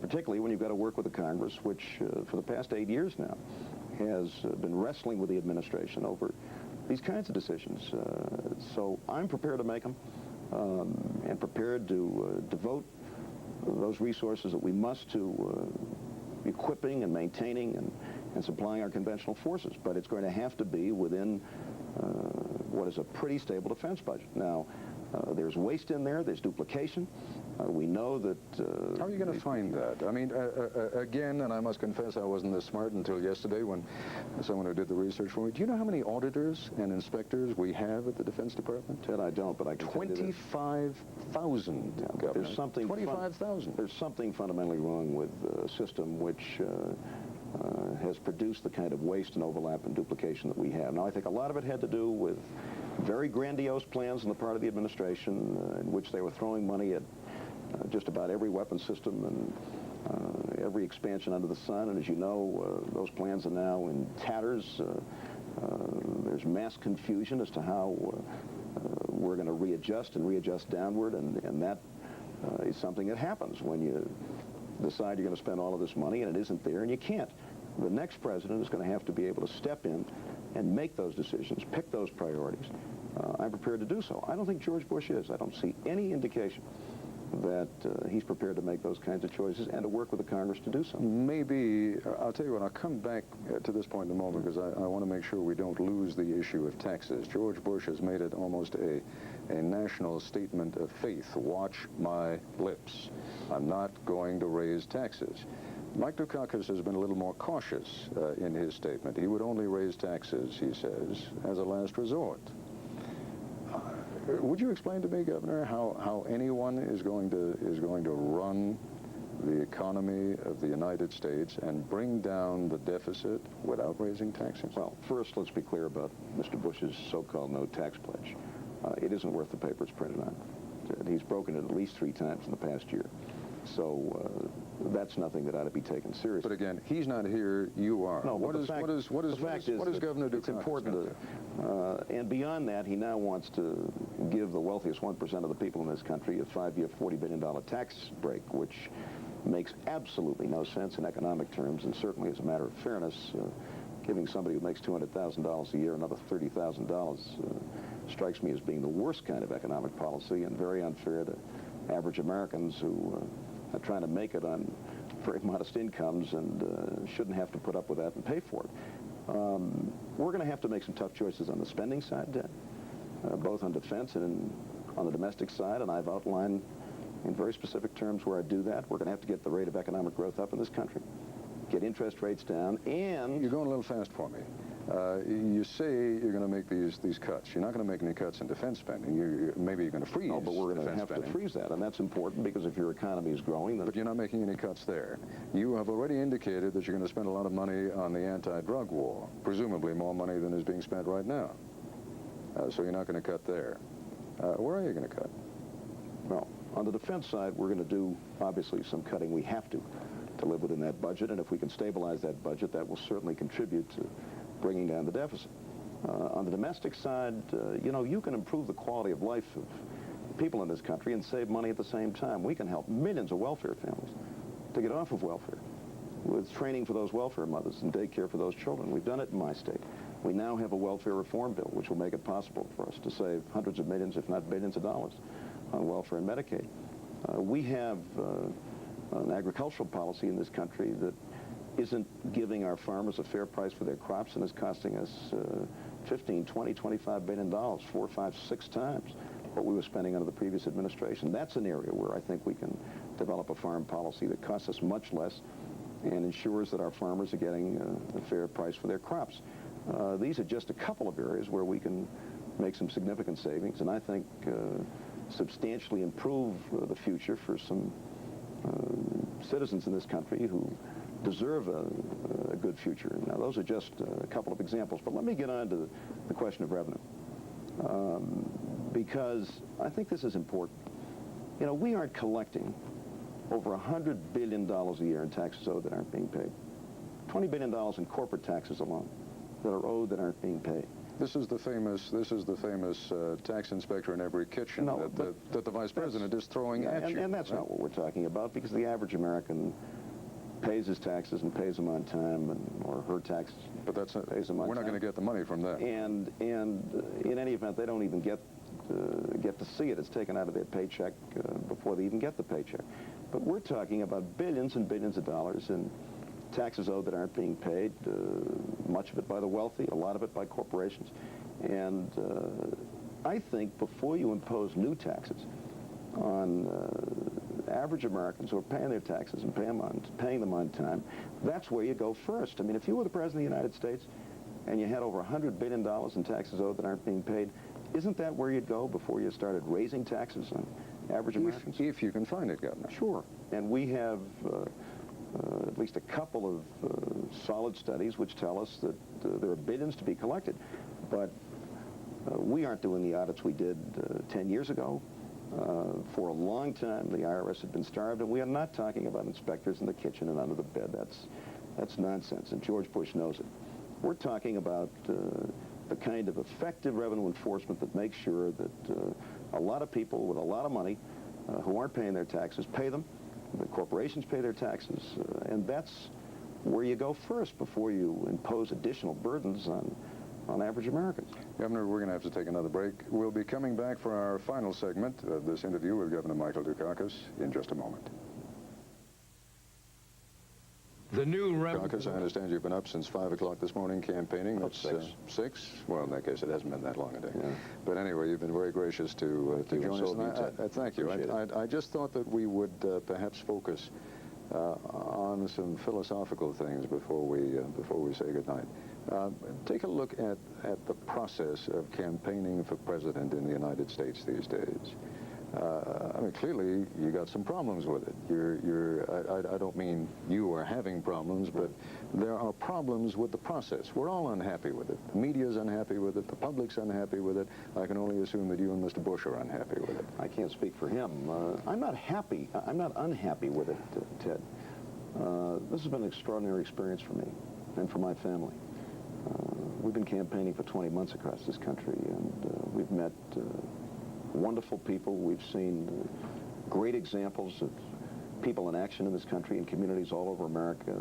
S3: particularly when you've got to work with the Congress, which for the past 8 years now has been wrestling with the administration over these kinds of decisions. So I'm prepared to make them and prepared to devote those resources that we must to equipping and maintaining and supplying our conventional forces. But it's going to have to be within what is a pretty stable defense budget. Now, there's waste in there, there's duplication. We know that...
S5: How are you going to find that? I mean, again, and I must confess I wasn't this smart until yesterday when someone who did the research for me. Do you know how many auditors and inspectors we have at the Defense Department?
S3: Ted, I don't, but I can
S5: 25,000, Governor.
S3: There's something...
S5: 25,000.
S3: There's something fundamentally wrong with a system which has produced the kind of waste and overlap and duplication that we have. Now, I think a lot of it had to do with very grandiose plans on the part of the administration in which they were throwing money at just about every weapon system and every expansion under the sun. And as you know, those plans are now in tatters. There's mass confusion as to how we're going to readjust and readjust downward, and that is something that happens when you decide you're going to spend all of this money and it isn't there and you can't. The next president is going to have to be able to step in and make those decisions, pick those priorities. I'm prepared to do so. I don't think George Bush is. I don't see any indication that he's prepared to make those kinds of choices and to work with the Congress to do so.
S5: Maybe, I'll tell you what, I'll come back to this point in a moment because I want to make sure we don't lose the issue of taxes. George Bush has made it almost a national statement of faith. Watch my lips. I'm not going to raise taxes. Mike Dukakis has been a little more cautious in his statement. He would only raise taxes, he says, as a last resort. Would you explain to me, Governor, how anyone is going to run the economy of the United States and bring down the deficit without raising taxes?
S3: Well, first, let's be clear about Mr. Bush's so-called no tax pledge. It isn't worth the paper it's printed on. He's broken it at least 3 times in the past year. So that's nothing that ought to be taken seriously.
S5: But again, he's not here, you are.
S3: No,
S5: what is Governor Dukakis?
S3: It's important and beyond that, he now wants to give the wealthiest 1% of the people in this country a 5-year, $40 billion tax break, which makes absolutely no sense in economic terms, and certainly as a matter of fairness, giving somebody who makes $200,000 a year another $30,000 strikes me as being the worst kind of economic policy and very unfair to average Americans who are trying to make it on very modest incomes and shouldn't have to put up with that and pay for it. We're going to have to make some tough choices on the spending side, both on defense and on the domestic side, and I've outlined in very specific terms where I do that. We're going to have to get the rate of economic growth up in this country, get interest rates down, and...
S5: You're going a little fast for me. You say you're going to make these cuts. You're not going to make any cuts in defense spending. Maybe you're going to freeze.
S3: No, but we're going to have to freeze that, and that's important because if your economy is growing, then...
S5: But you're not making any cuts there. You have already indicated that you're going to spend a lot of money on the anti-drug war, presumably more money than is being spent right now. So you're not going to cut there. Where are you going to cut?
S3: Well, on the defense side, we're going to do, obviously, some cutting. We have to live within that budget, and if we can stabilize that budget, that will certainly contribute to bringing down the deficit. On the domestic side, you know, you can improve the quality of life of people in this country and save money at the same time. We can help millions of welfare families to get off of welfare with training for those welfare mothers and daycare for those children. We've done it in my state. We now have a welfare reform bill which will make it possible for us to save hundreds of millions, if not billions of dollars on welfare and Medicaid. We have an agricultural policy in this country that isn't giving our farmers a fair price for their crops and is costing us 15, 20, $25 billion, 4, 5, 6 times what we were spending under the previous administration. That's an area where I think we can develop a farm policy that costs us much less and ensures that our farmers are getting a fair price for their crops. These are just a couple of areas where we can make some significant savings, and I think substantially improve the future for some citizens in this country who deserve a good future. Now, those are just a couple of examples, but let me get on to the question of revenue, because I think this is important. You know, we aren't collecting over $100 billion a year in taxes owed that aren't being paid. $20 billion in corporate taxes alone that are owed that aren't being paid.
S5: This is the famous tax inspector in every kitchen that the Vice President is throwing at you.
S3: And that's not what we're talking about, because the average American pays his taxes and pays them on time, or her taxes.
S5: But that's not,
S3: pays them on
S5: we're not
S3: time.
S5: going to get the money from that.
S3: And in any event, they don't even get to see it. It's taken out of their paycheck before they even get the paycheck. But we're talking about billions and billions of dollars in taxes owed that aren't being paid, much of it by the wealthy, a lot of it by corporations. And I think before you impose new taxes on average Americans who are paying their taxes and paying them on time, that's where you go first. I mean, if you were the President of the United States and you had over $100 billion in taxes owed that aren't being paid, isn't that where you'd go before you started raising taxes on average Americans?
S5: If you can find it, Governor.
S3: Sure. And we have at least a couple of solid studies which tell us that there are billions to be collected. But we aren't doing the audits we did 10 years ago. For a long time, the IRS had been starved, and we are not talking about inspectors in the kitchen and under the bed. That's nonsense, and George Bush knows it. We're talking about the kind of effective revenue enforcement that makes sure that a lot of people with a lot of money who aren't paying their taxes pay them. The corporations pay their taxes, and that's where you go first before you impose additional burdens on average Americans.
S5: Governor, we're going to have to take another break. We'll be coming back for our final segment of this interview with Governor Michael Dukakis in just a moment.
S12: The new
S5: Dukakis, I understand you've been up since 5 o'clock this morning campaigning.
S3: That's 6.
S5: 6? Well, in that case, it hasn't been that long a day.
S3: Yeah.
S5: But anyway, you've been very gracious to join us. Thank you. I just thought that we would perhaps focus on some philosophical things before we say goodnight. Take a look at the process of campaigning for president in the United States these days. I mean, clearly, you got some problems with it. I don't mean you are having problems, but there are problems with the process. We're all unhappy with it. The media's unhappy with it. The public's unhappy with it. I can only assume that you and Mr. Bush are unhappy with it.
S3: I can't speak for him. I'm not happy. I'm not unhappy with it, Ted. This has been an extraordinary experience for me and for my family. We've been campaigning for 20 months across this country, and we've met wonderful people. We've seen great examples of people in action in this country and communities all over America.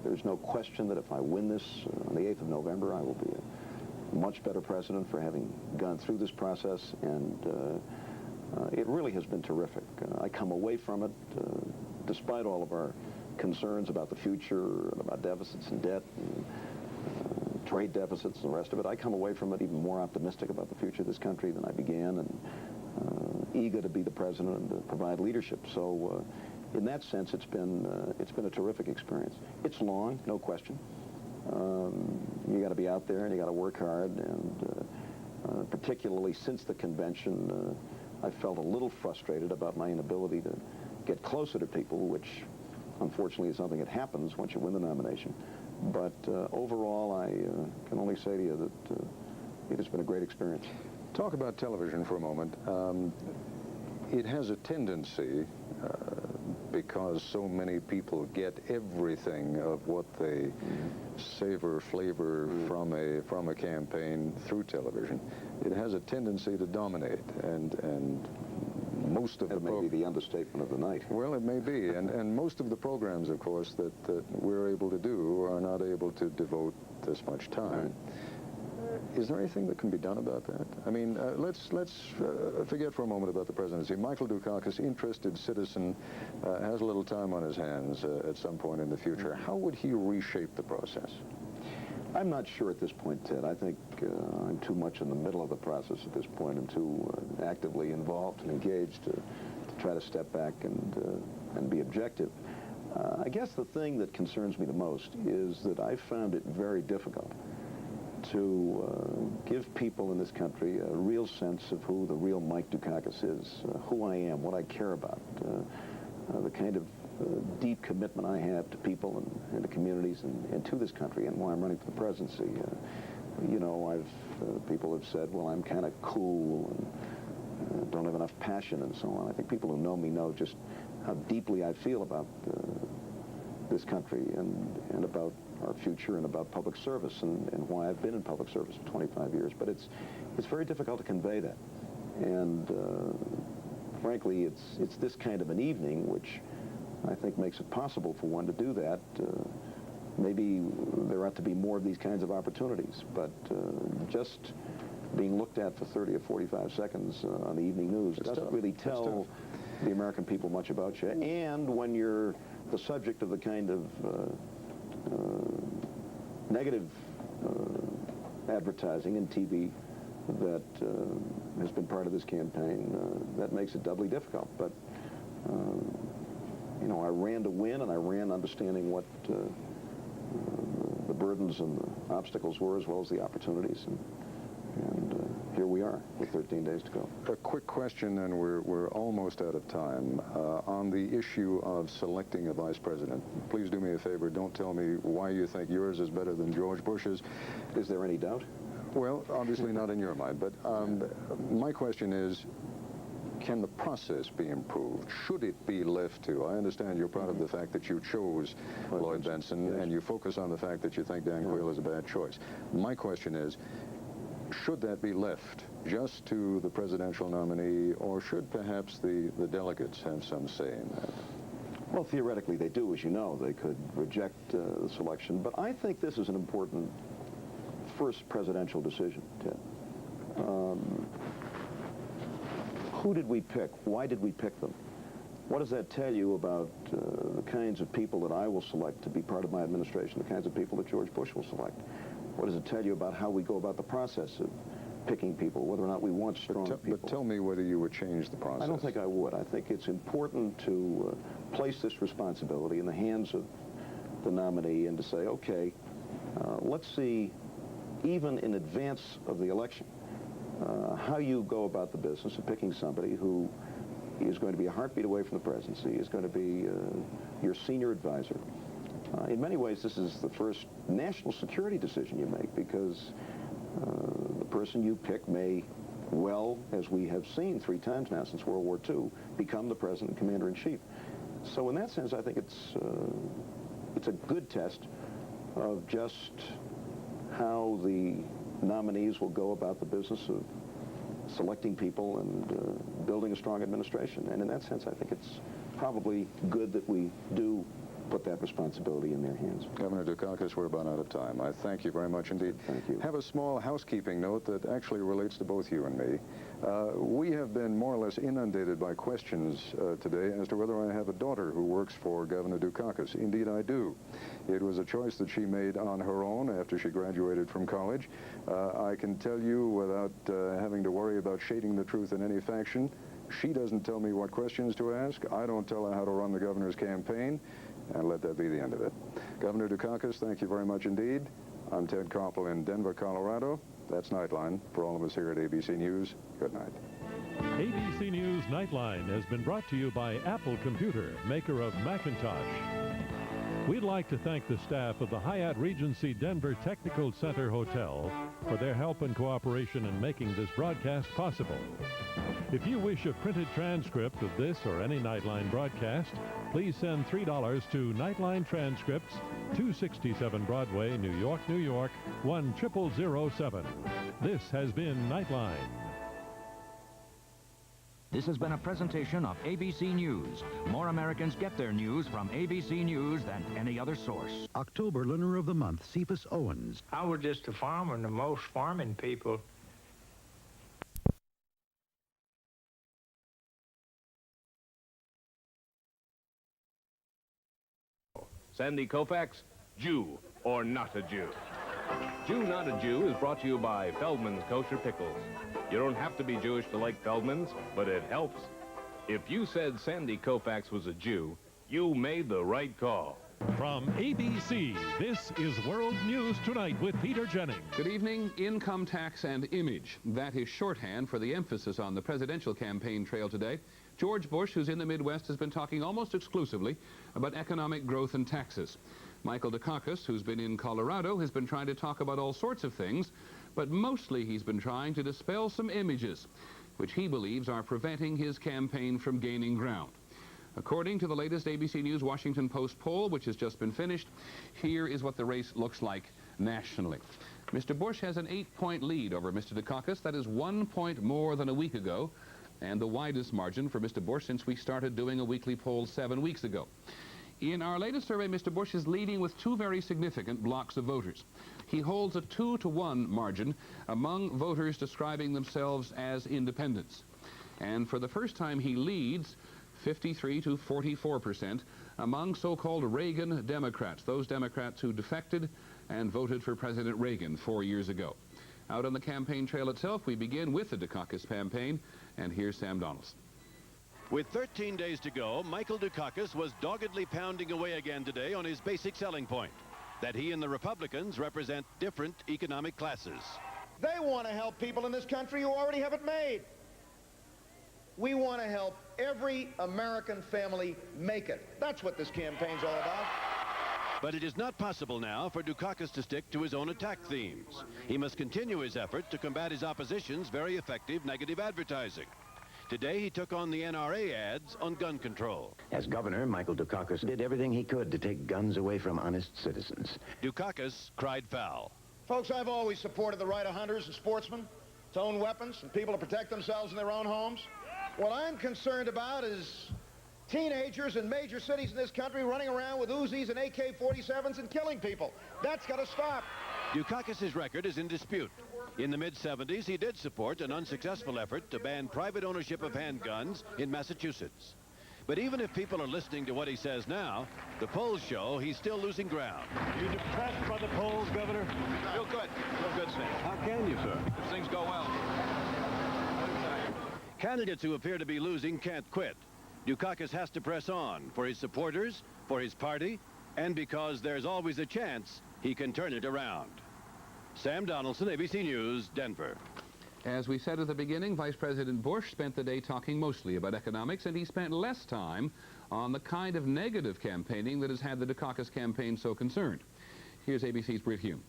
S3: There's no question that if I win this on the 8th of November, I will be a much better president for having gone through this process, and it really has been terrific. I come away from it, despite all of our concerns about the future, and about deficits and debt, and trade deficits and the rest of it. I come away from it even more optimistic about the future of this country than I began, and eager to be the president and to provide leadership. So in that sense, it's been a terrific experience. It's long, no question. You got to be out there and you got to work hard, and particularly since the convention, I felt a little frustrated about my inability to get closer to people, which unfortunately is something that happens once you win the nomination. But overall, I can only say to you that it has been a great experience.
S5: Talk about television for a moment. It has a tendency, because so many people get everything of what they savor, flavor from a campaign through television, it has a tendency to dominate, and most of
S3: that may be the understatement of the night.
S5: Well, it may be, and most of the programs, of course, that we're able to do are not able to devote this much time. Right. Is there anything that can be done about that? I mean, let's forget for a moment about the presidency. Michael Dukakis, interested citizen, has a little time on his hands at some point in the future. How would he reshape the process?
S3: I'm not sure at this point, Ted. I think I'm too much in the middle of the process at this point and too actively involved and engaged to try to step back and be objective. I guess the thing that concerns me the most is that I found it very difficult to give people in this country a real sense of who the real Mike Dukakis is, who I am, what I care about, the kind of deep commitment I have to people and to communities and to this country, and why I'm running for the presidency. You know, people have said, well, I'm kind of cool and don't have enough passion and so on. I think people who know me know just how deeply I feel about this country and about our future and about public service and why I've been in public service for 25 years. But it's very difficult to convey that. And frankly, it's this kind of an evening which I think makes it possible for one to do that. Maybe there ought to be more of these kinds of opportunities, but just being looked at for 30 or 45 seconds on the evening news doesn't really tell the American people much about you. And when you're the subject of the kind of negative advertising and TV that has been part of this campaign, that makes it doubly difficult. But you know, I ran to win, and I ran understanding what the burdens and the obstacles were, as well as the opportunities. And here we are with 13 days to go.
S5: A quick question, and we're almost out of time. On the issue of selecting a vice president, please do me a favor. Don't tell me why you think yours is better than George Bush's.
S3: Is there any doubt?
S5: Well, obviously not in your mind, but my question is, can the process be improved? Should it be left to? I understand you're proud of the fact that you chose Lloyd Bentsen, yes, and you focus on the fact that you think Dan Quayle is a bad choice. My question is, should that be left just to the presidential nominee, or should perhaps the delegates have some say in that?
S3: Well, theoretically they do, as you know. They could reject the selection, but I think this is an important first presidential decision, Ted. Who did we pick? Why did we pick them? What does that tell you about the kinds of people that I will select to be part of my administration, the kinds of people that George Bush will select? What does it tell you about how we go about the process of picking people, whether or not we want strong people?
S5: But tell me whether you would change the process.
S3: I don't think I would. I think it's important to place this responsibility in the hands of the nominee and to say, okay, let's see, even in advance of the election, how you go about the business of picking somebody who is going to be a heartbeat away from the presidency, is going to be your senior advisor. In many ways, this is the first national security decision you make, because the person you pick may well, as we have seen 3 times now since World War II, become the president and commander-in-chief. So in that sense, I think it's a good test of just how the nominees will go about the business of selecting people and building a strong administration. And in that sense, I think it's probably good that we do put that responsibility in their hands.
S5: Governor Dukakis, we're about out of time. I thank you very much indeed.
S3: Thank you.
S5: Have a small housekeeping note that actually relates to both you and me. We have been more or less inundated by questions today as to whether I have a daughter who works for Governor Dukakis. Indeed, I do. It was a choice that she made on her own after she graduated from college. I can tell you without having to worry about shading the truth in any fashion, she doesn't tell me what questions to ask. I don't tell her how to run the governor's campaign. And let that be the end of it. Governor Dukakis, thank you very much indeed. I'm Ted Koppel in Denver, Colorado. That's Nightline. For all of us here at ABC News, good night.
S4: ABC News Nightline has been brought to you by Apple Computer, maker of Macintosh. We'd like to thank the staff of the Hyatt Regency Denver Technical Center Hotel for their help and cooperation in making this broadcast possible. If you wish a printed transcript of this or any Nightline broadcast, please send $3 to Nightline Transcripts, 267 Broadway, New York, New York, 10007. This has been Nightline.
S12: This has been a presentation of ABC News. More Americans get their news from ABC News than any other source.
S6: October Learner of the Month, Cephas Owens.
S13: I was just a farmer, and the most farming people
S14: Sandy Koufax, Jew or not a Jew? Jew Not a Jew is brought to you by Feldman's Kosher Pickles. You don't have to be Jewish to like Feldman's, but it helps. If you said Sandy Koufax was a Jew, you made the right call.
S4: From ABC, this is World News Tonight with Peter Jennings.
S15: Good evening. Income tax and image. That is shorthand for the emphasis on the presidential campaign trail today. George Bush, who's in the Midwest, has been talking almost exclusively about economic growth and taxes. Michael Dukakis, who's been in Colorado, has been trying to talk about all sorts of things, but mostly he's been trying to dispel some images, which he believes are preventing his campaign from gaining ground. According to the latest ABC News Washington Post poll, which has just been finished, here is what the race looks like nationally. Mr. Bush has an 8-point lead over Mr. Dukakis. That is 1 point more than a week ago, and the widest margin for Mr. Bush since we started doing a weekly poll 7 weeks ago. In our latest survey, Mr. Bush is leading with two very significant blocks of voters. He holds a 2-to-1 margin among voters describing themselves as independents. And for the first time, he leads 53 to 44% among so-called Reagan Democrats, those Democrats who defected and voted for President Reagan 4 years ago. Out on the campaign trail itself, we begin with the Dukakis campaign, and here's Sam Donaldson.
S16: With 13 days to go, Michael Dukakis was doggedly pounding away again today on his basic selling point, that he and the Republicans represent different economic classes.
S17: They want to help people in this country who already have it made. We want to help every American family make it. That's what this campaign's all about.
S16: But it is not possible now for Dukakis to stick to his own attack themes. He must continue his effort to combat his opposition's very effective negative advertising. Today, he took on the NRA ads on gun control.
S18: As governor, Michael Dukakis did everything he could to take guns away from honest citizens.
S16: Dukakis cried foul.
S17: Folks, I've always supported the right of hunters and sportsmen to own weapons and people to protect themselves in their own homes. What I'm concerned about is teenagers in major cities in this country running around with Uzis and AK-47s and killing people. That's got to stop.
S16: Dukakis' record is in dispute. In the mid-'70s, he did support an unsuccessful effort to ban private ownership of handguns in Massachusetts. But even if people are listening to what he says now, the polls show he's still losing ground.
S19: You depressed by the polls, Governor?
S16: Feel good. Feel good, Sam.
S19: How can you, sir?
S16: If things go well. Candidates who appear to be losing can't quit. Dukakis has to press on for his supporters, for his party, and because there's always a chance he can turn it around. Sam Donaldson, ABC News, Denver.
S15: As we said at the beginning, Vice President Bush spent the day talking mostly about economics, and he spent less time on the kind of negative campaigning that has had the Dukakis campaign so concerned. Here's ABC's Britt Hume.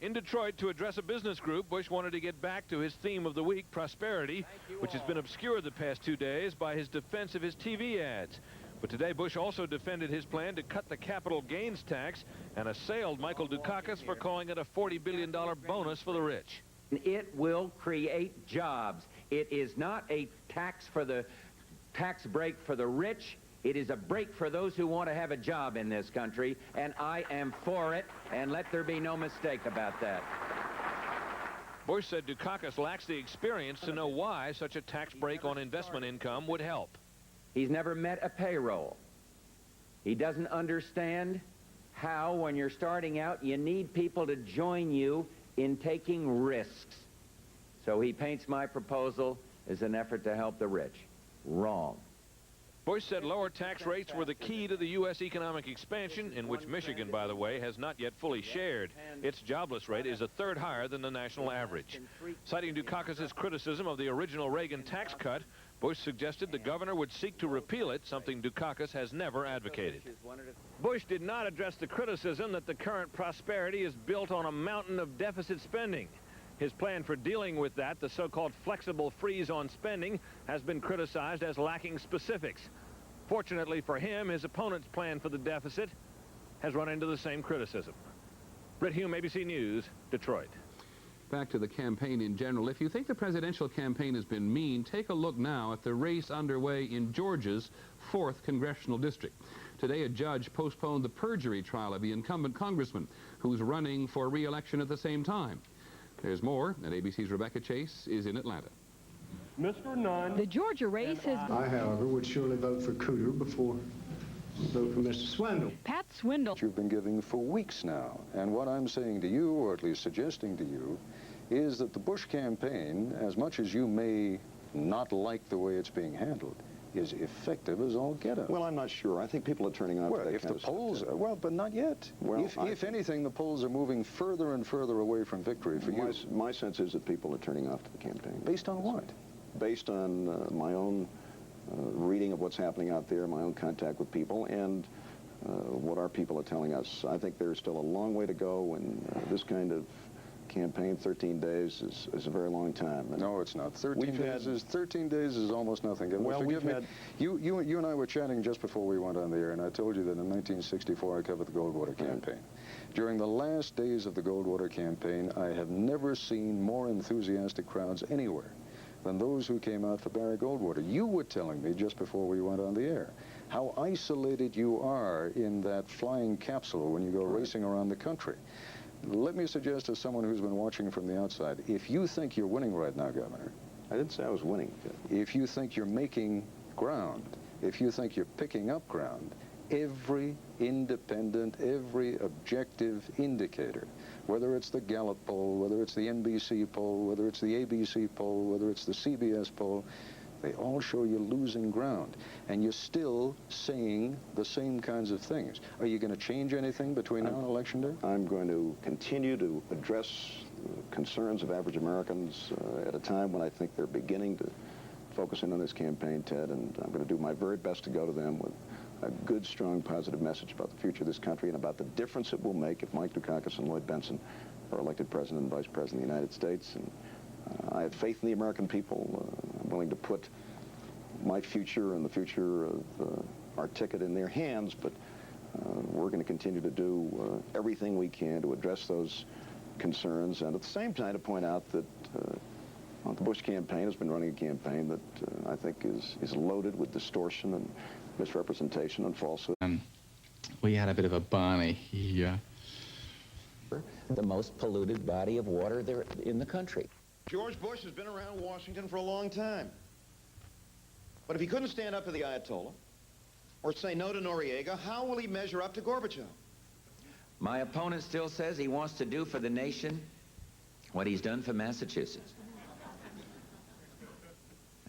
S20: In Detroit, to address a business group, Bush wanted to get back to his theme of the week, prosperity, which has been obscured the past 2 days by his defense of his TV ads. But today, Bush also defended his plan to cut the capital gains tax and assailed Michael Dukakis for calling it a $40 billion bonus for the rich.
S2: It will create jobs. It is not a tax break for the rich. It is a break for those who want to have a job in this country, and I am for it, and let there be no mistake about that.
S20: Bush said Dukakis lacks the experience to know why such a tax break on investment income would help.
S2: He's never met a payroll. He doesn't understand how, when you're starting out, you need people to join you in taking risks. So he paints my proposal as an effort to help the rich. Wrong.
S20: Bush said lower tax rates were the key to the U.S. economic expansion, in which Michigan, by the way, has not yet fully shared. Its jobless rate is a third higher than the national average. Citing Dukakis' criticism of the original Reagan tax cut, Bush suggested the governor would seek to repeal it, something Dukakis has never advocated. Bush did not address the criticism that the current prosperity is built on a mountain of deficit spending. His plan for dealing with that, the so-called flexible freeze on spending, has been criticized as lacking specifics. Fortunately for him, his opponent's plan for the deficit has run into the same criticism. Britt Hume, ABC News, Detroit.
S15: Back to the campaign in general. If you think the presidential campaign has been mean, take a look now at the race underway in Georgia's 4th congressional district. Today, a judge postponed the perjury trial of the incumbent congressman who's running for re-election at the same time. There's more, and ABC's Rebecca Chase is in Atlanta.
S21: Mr. Nunn.
S22: The Georgia race has...
S21: I, however, would surely vote for Cooter before
S5: Vote for Mr. Swindle.
S9: Pat Swindle.
S5: You've been giving for weeks now. And what I'm saying to you, or at least suggesting to you, is that the Bush campaign, as much as you may not like the way it's being handled, is effective as all get out.
S3: Well, I'm not sure. I think people are turning out.
S5: Well, if the polls, well, but not yet.
S3: Well,
S5: if anything, the polls are moving further and further away from victory for you.
S3: My sense is that people are turning off to the campaign.
S5: Based on what?
S3: Based on my own reading of what's happening out there, my own contact with people, and what our people are telling us. I think there's still a long way to go, and this kind of campaign, 13 days, is a very long time. And
S5: no, it's not. 13 days is almost nothing. And
S3: well,
S5: forgive me. You and I were chatting just before we went on the air, and I told you that in 1964 I covered the Goldwater campaign. During the last days of the Goldwater campaign, I have never seen more enthusiastic crowds anywhere than those who came out for Barry Goldwater. You were telling me just before we went on the air how isolated you are in that flying capsule when you go racing around the country. Let me suggest to someone who's been watching from the outside, if you think you're winning right now, Governor.
S3: I didn't say I was winning.
S5: If you think you're making ground, if you think you're picking up ground, every independent, every objective indicator, whether it's the Gallup poll, whether it's the NBC poll, whether it's the ABC poll, whether it's the CBS poll, they all show you losing ground. And you're still saying the same kinds of things. Are you going to change anything between now and Election Day?
S3: I'm going to continue to address concerns of average Americans at a time when I think they're beginning to focus in on this campaign, Ted, and I'm going to do my very best to go to them with a good, strong, positive message about the future of this country and about the difference it will make if Mike Dukakis and Lloyd Bentsen are elected President and Vice President of the United States. And I have faith in the American people. I'm willing to put my future and the future of our ticket in their hands, but we're going to continue to do everything we can to address those concerns, and at the same time to point out that the Bush campaign has been running a campaign that I think is loaded with distortion and misrepresentation and falsehood.
S21: We had a bit of a Barney.
S2: The most polluted body of water there in the country.
S17: George Bush has been around Washington for a long time. But if he couldn't stand up to the Ayatollah or say no to Noriega, how will he measure up to Gorbachev?
S2: My opponent still says he wants to do for the nation what he's done for Massachusetts.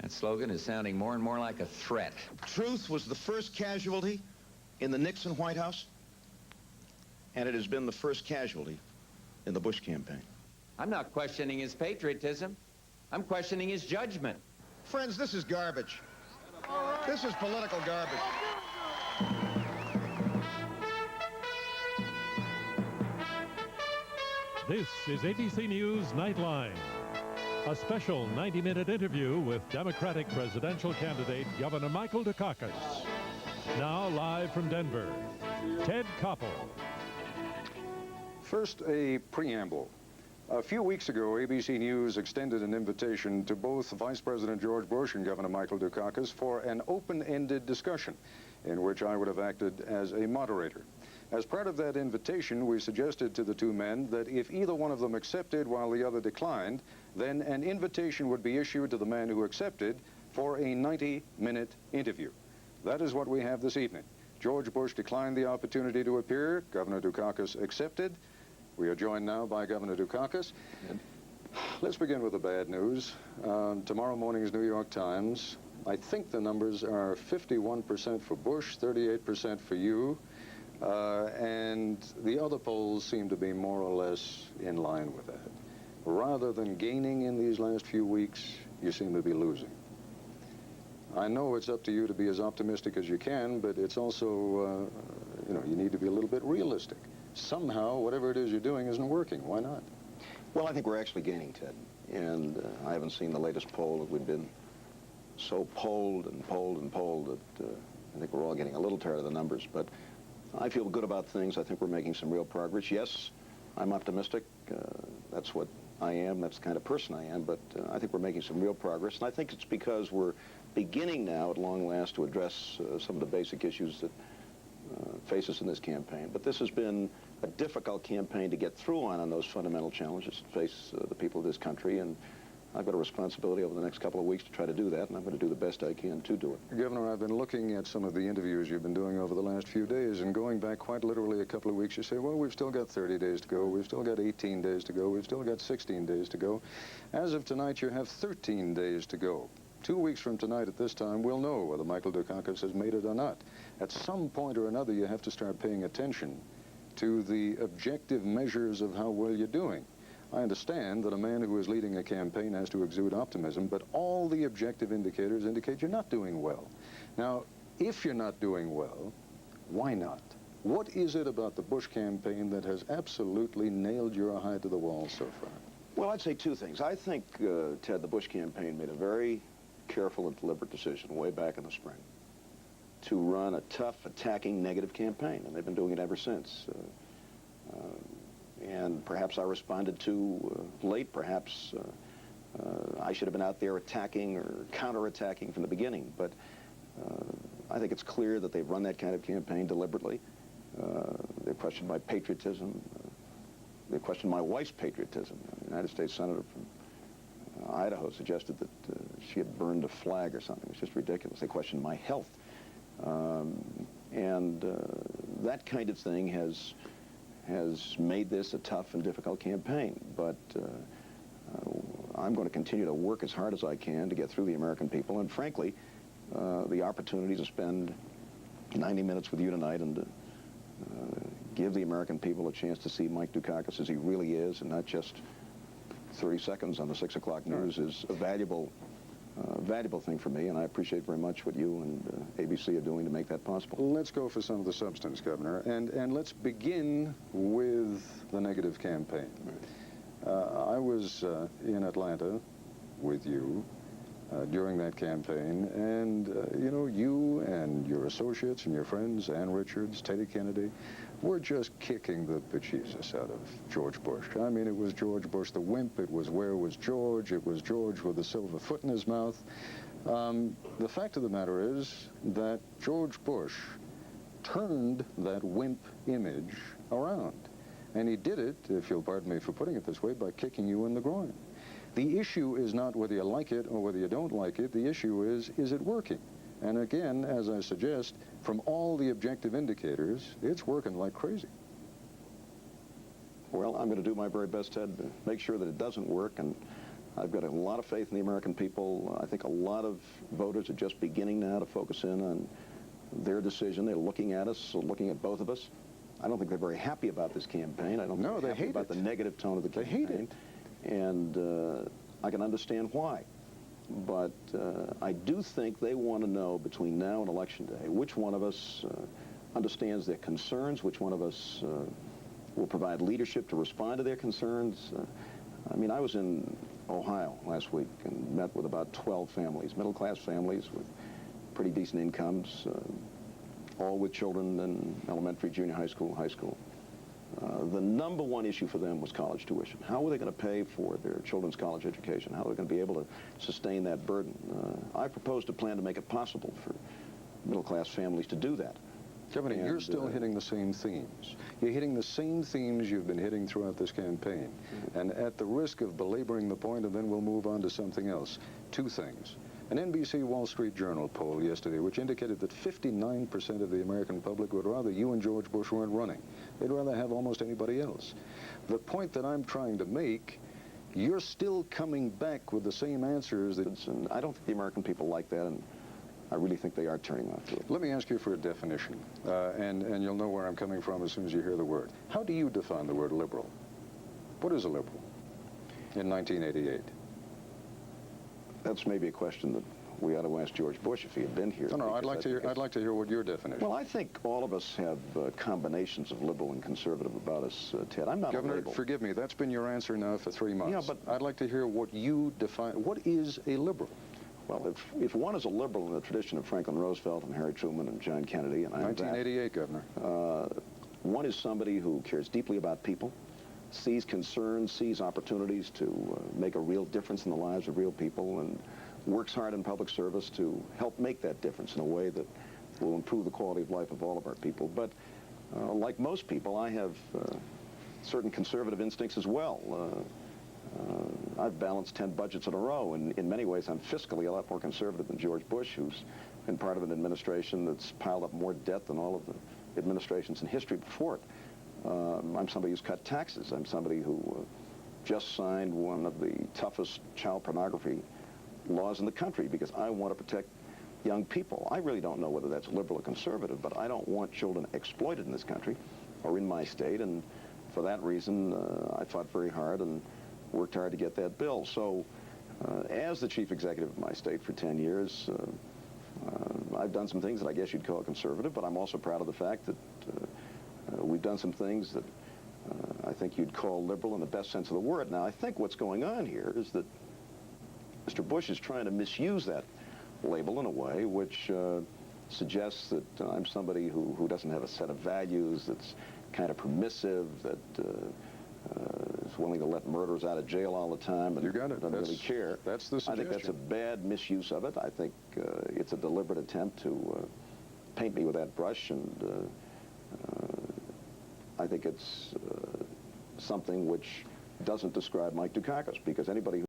S2: That slogan is sounding more and more like a threat.
S17: Truth was the first casualty in the Nixon White House, and it has been the first casualty in the Bush campaign.
S2: I'm not questioning his patriotism. I'm questioning his judgment.
S17: Friends, this is garbage. This is political garbage.
S4: This is ABC News Nightline, a special 90-minute interview with Democratic presidential candidate Governor Michael Dukakis. Now live from Denver, Ted Koppel.
S5: First, a preamble. A few weeks ago, ABC News extended an invitation to both Vice President George Bush and Governor Michael Dukakis for an open-ended discussion in which I would have acted as a moderator. As part of that invitation, we suggested to the two men that if either one of them accepted while the other declined, then an invitation would be issued to the man who accepted for a 90-minute interview. That is what we have this evening. George Bush declined the opportunity to appear. Governor Dukakis accepted. We are joined now by Governor Dukakis. Let's begin with the bad news. Tomorrow morning's New York Times, I think the numbers are 51% for Bush, 38% for you, and the other polls seem to be more or less in line with that. Rather than gaining in these last few weeks, you seem to be losing. I know it's up to you to be as optimistic as you can, but it's also, you need to be a little bit realistic. Somehow, whatever it is you're doing isn't working. Why not?
S3: Well, I think we're actually gaining, Ted. And I haven't seen the latest poll. We've been so polled and polled and polled that I think we're all getting a little tired of the numbers. But I feel good about things. I think we're making some real progress. Yes, I'm optimistic. That's what I am. That's the kind of person I am. But I think we're making some real progress. And I think it's because we're beginning now, at long last, to address some of the basic issues that face us in this campaign. But this has been a difficult campaign to get through on those fundamental challenges that face the people of this country. And I've got a responsibility over the next couple of weeks to try to do that, and I'm going to do the best I can to do it.
S5: Governor, I've been looking at some of the interviews you've been doing over the last few days, and going back quite literally a couple of weeks, you say, well, we've still got 30 days to go, we've still got 18 days to go, we've still got 16 days to go. As of tonight, you have 13 days to go. 2 weeks from tonight at this time, we'll know whether Michael Dukakis has made it or not. At some point or another, you have to start paying attention to the objective measures of how well you're doing. I understand that a man who is leading a campaign has to exude optimism, but all the objective indicators indicate you're not doing well. Now, if you're not doing well, why not? What is it about the Bush campaign that has absolutely nailed your eye to the wall so far?
S3: Well, I'd say two things. I think, Ted, the Bush campaign made a very careful and deliberate decision way back in the spring to run a tough, attacking, negative campaign, and they've been doing it ever since. And perhaps I responded too late. Perhaps I should have been out there attacking or counterattacking from the beginning. But I think it's clear that they've run that kind of campaign deliberately. They've questioned my patriotism. They've questioned my wife's patriotism. A United States Senator from Idaho suggested that she had burned a flag or something. It was just ridiculous. They questioned my health. And that kind of thing has made this a tough and difficult campaign. But I'm going to continue to work as hard as I can to get through the American people. And frankly, the opportunity to spend 90 minutes with you tonight and to give the American people a chance to see Mike Dukakis as he really is, and not just 30 seconds on the 6 o'clock news, is a valuable thing for me, and I appreciate very much what you and ABC are doing to make that possible.
S5: Let's go for some of the substance, Governor, and let's begin with the negative campaign. I was in Atlanta with you during that campaign, and you know, you and your associates and your friends, Ann Richards, Teddy Kennedy, were just kicking the bejesus out of George Bush. I mean, it was George Bush the wimp. It was where was George. It was George with a silver foot in his mouth. The fact of the matter is that George Bush turned that wimp image around. And he did it, if you'll pardon me for putting it this way, by kicking you in the groin. The issue is not whether you like it or whether you don't like it. The issue is it working? And again, as I suggest, from all the objective indicators, it's working like crazy.
S3: Well, I'm going to do my very best, Ted, to make sure that it doesn't work, and I've got a lot of faith in the American people. I think a lot of voters are just beginning now to focus in on their decision. They're looking at us, looking at both of us. I don't think they're very happy about this campaign. I don't think they're happy about the negative tone of the campaign. They hate it. And I can understand why. But I do think they want to know between now and Election Day which one of us understands their concerns, which one of us will provide leadership to respond to their concerns. I mean, I was in Ohio last week and met with about 12 families, middle-class families with pretty decent incomes, all with children in elementary, junior high school, high school. The number one issue for them was college tuition. How were they going to pay for their children's college education? How are they going to be able to sustain that burden? I proposed a plan to make it possible for middle-class families to do that.
S5: Governor, you're still hitting the same themes. You're hitting the same themes you've been hitting throughout this campaign. And at the risk of belaboring the point, and then we'll move on to something else, two things. An NBC Wall Street Journal poll yesterday, which indicated that 59% of the American public would rather you and George Bush weren't running. They'd rather have almost anybody else. The point that I'm trying to make, you're still coming back with the same answers.
S3: And I don't think the American people like that, and I really think they are turning off to it.
S5: Let me ask you for a definition, and you'll know where I'm coming from as soon as you hear the word. How do you define the word liberal? What is a liberal in 1988?
S3: That's maybe a question that we ought to ask George Bush if he had been here.
S5: No, I'd like to hear what your definition.
S3: Well, I think all of us have combinations of liberal and conservative about us, Ted. I'm not
S5: Governor,
S3: a label.
S5: Forgive me. That's been your answer now for 3 months.
S3: Yeah, but
S5: I'd like to hear what you define. What is a liberal?
S3: Well, if one is a liberal in the tradition of Franklin Roosevelt and Harry Truman and John Kennedy, and I'm
S5: 1988, Governor.
S3: One is somebody who cares deeply about people, sees concerns, sees opportunities to make a real difference in the lives of real people, and works hard in public service to help make that difference in a way that will improve the quality of life of all of our people. But like most people, I have certain conservative instincts as well. I've balanced 10 budgets in a row, and in many ways I'm fiscally a lot more conservative than George Bush, who's been part of an administration that's piled up more debt than all of the administrations in history before it. I'm somebody who's cut taxes. I'm somebody who just signed one of the toughest child pornography laws in the country because I want to protect young people. I really don't know whether that's liberal or conservative, but I don't want children exploited in this country or in my state, and for that reason, I fought very hard and worked hard to get that bill. So, as the chief executive of my state for 10 years, I've done some things that I guess you'd call conservative, but I'm also proud of the fact that we've done some things that I think you'd call liberal in the best sense of the word. Now, I think what's going on here is that Mr. Bush is trying to misuse that label in a way which suggests that I'm somebody who doesn't have a set of values, that's kind of permissive, that is willing to let murderers out of jail all the time and doesn't really care.
S5: That's the suggestion.
S3: I think that's a bad misuse of it. I think it's a deliberate attempt to paint me with that brush, and I think it's something which doesn't describe Mike Dukakis, because anybody who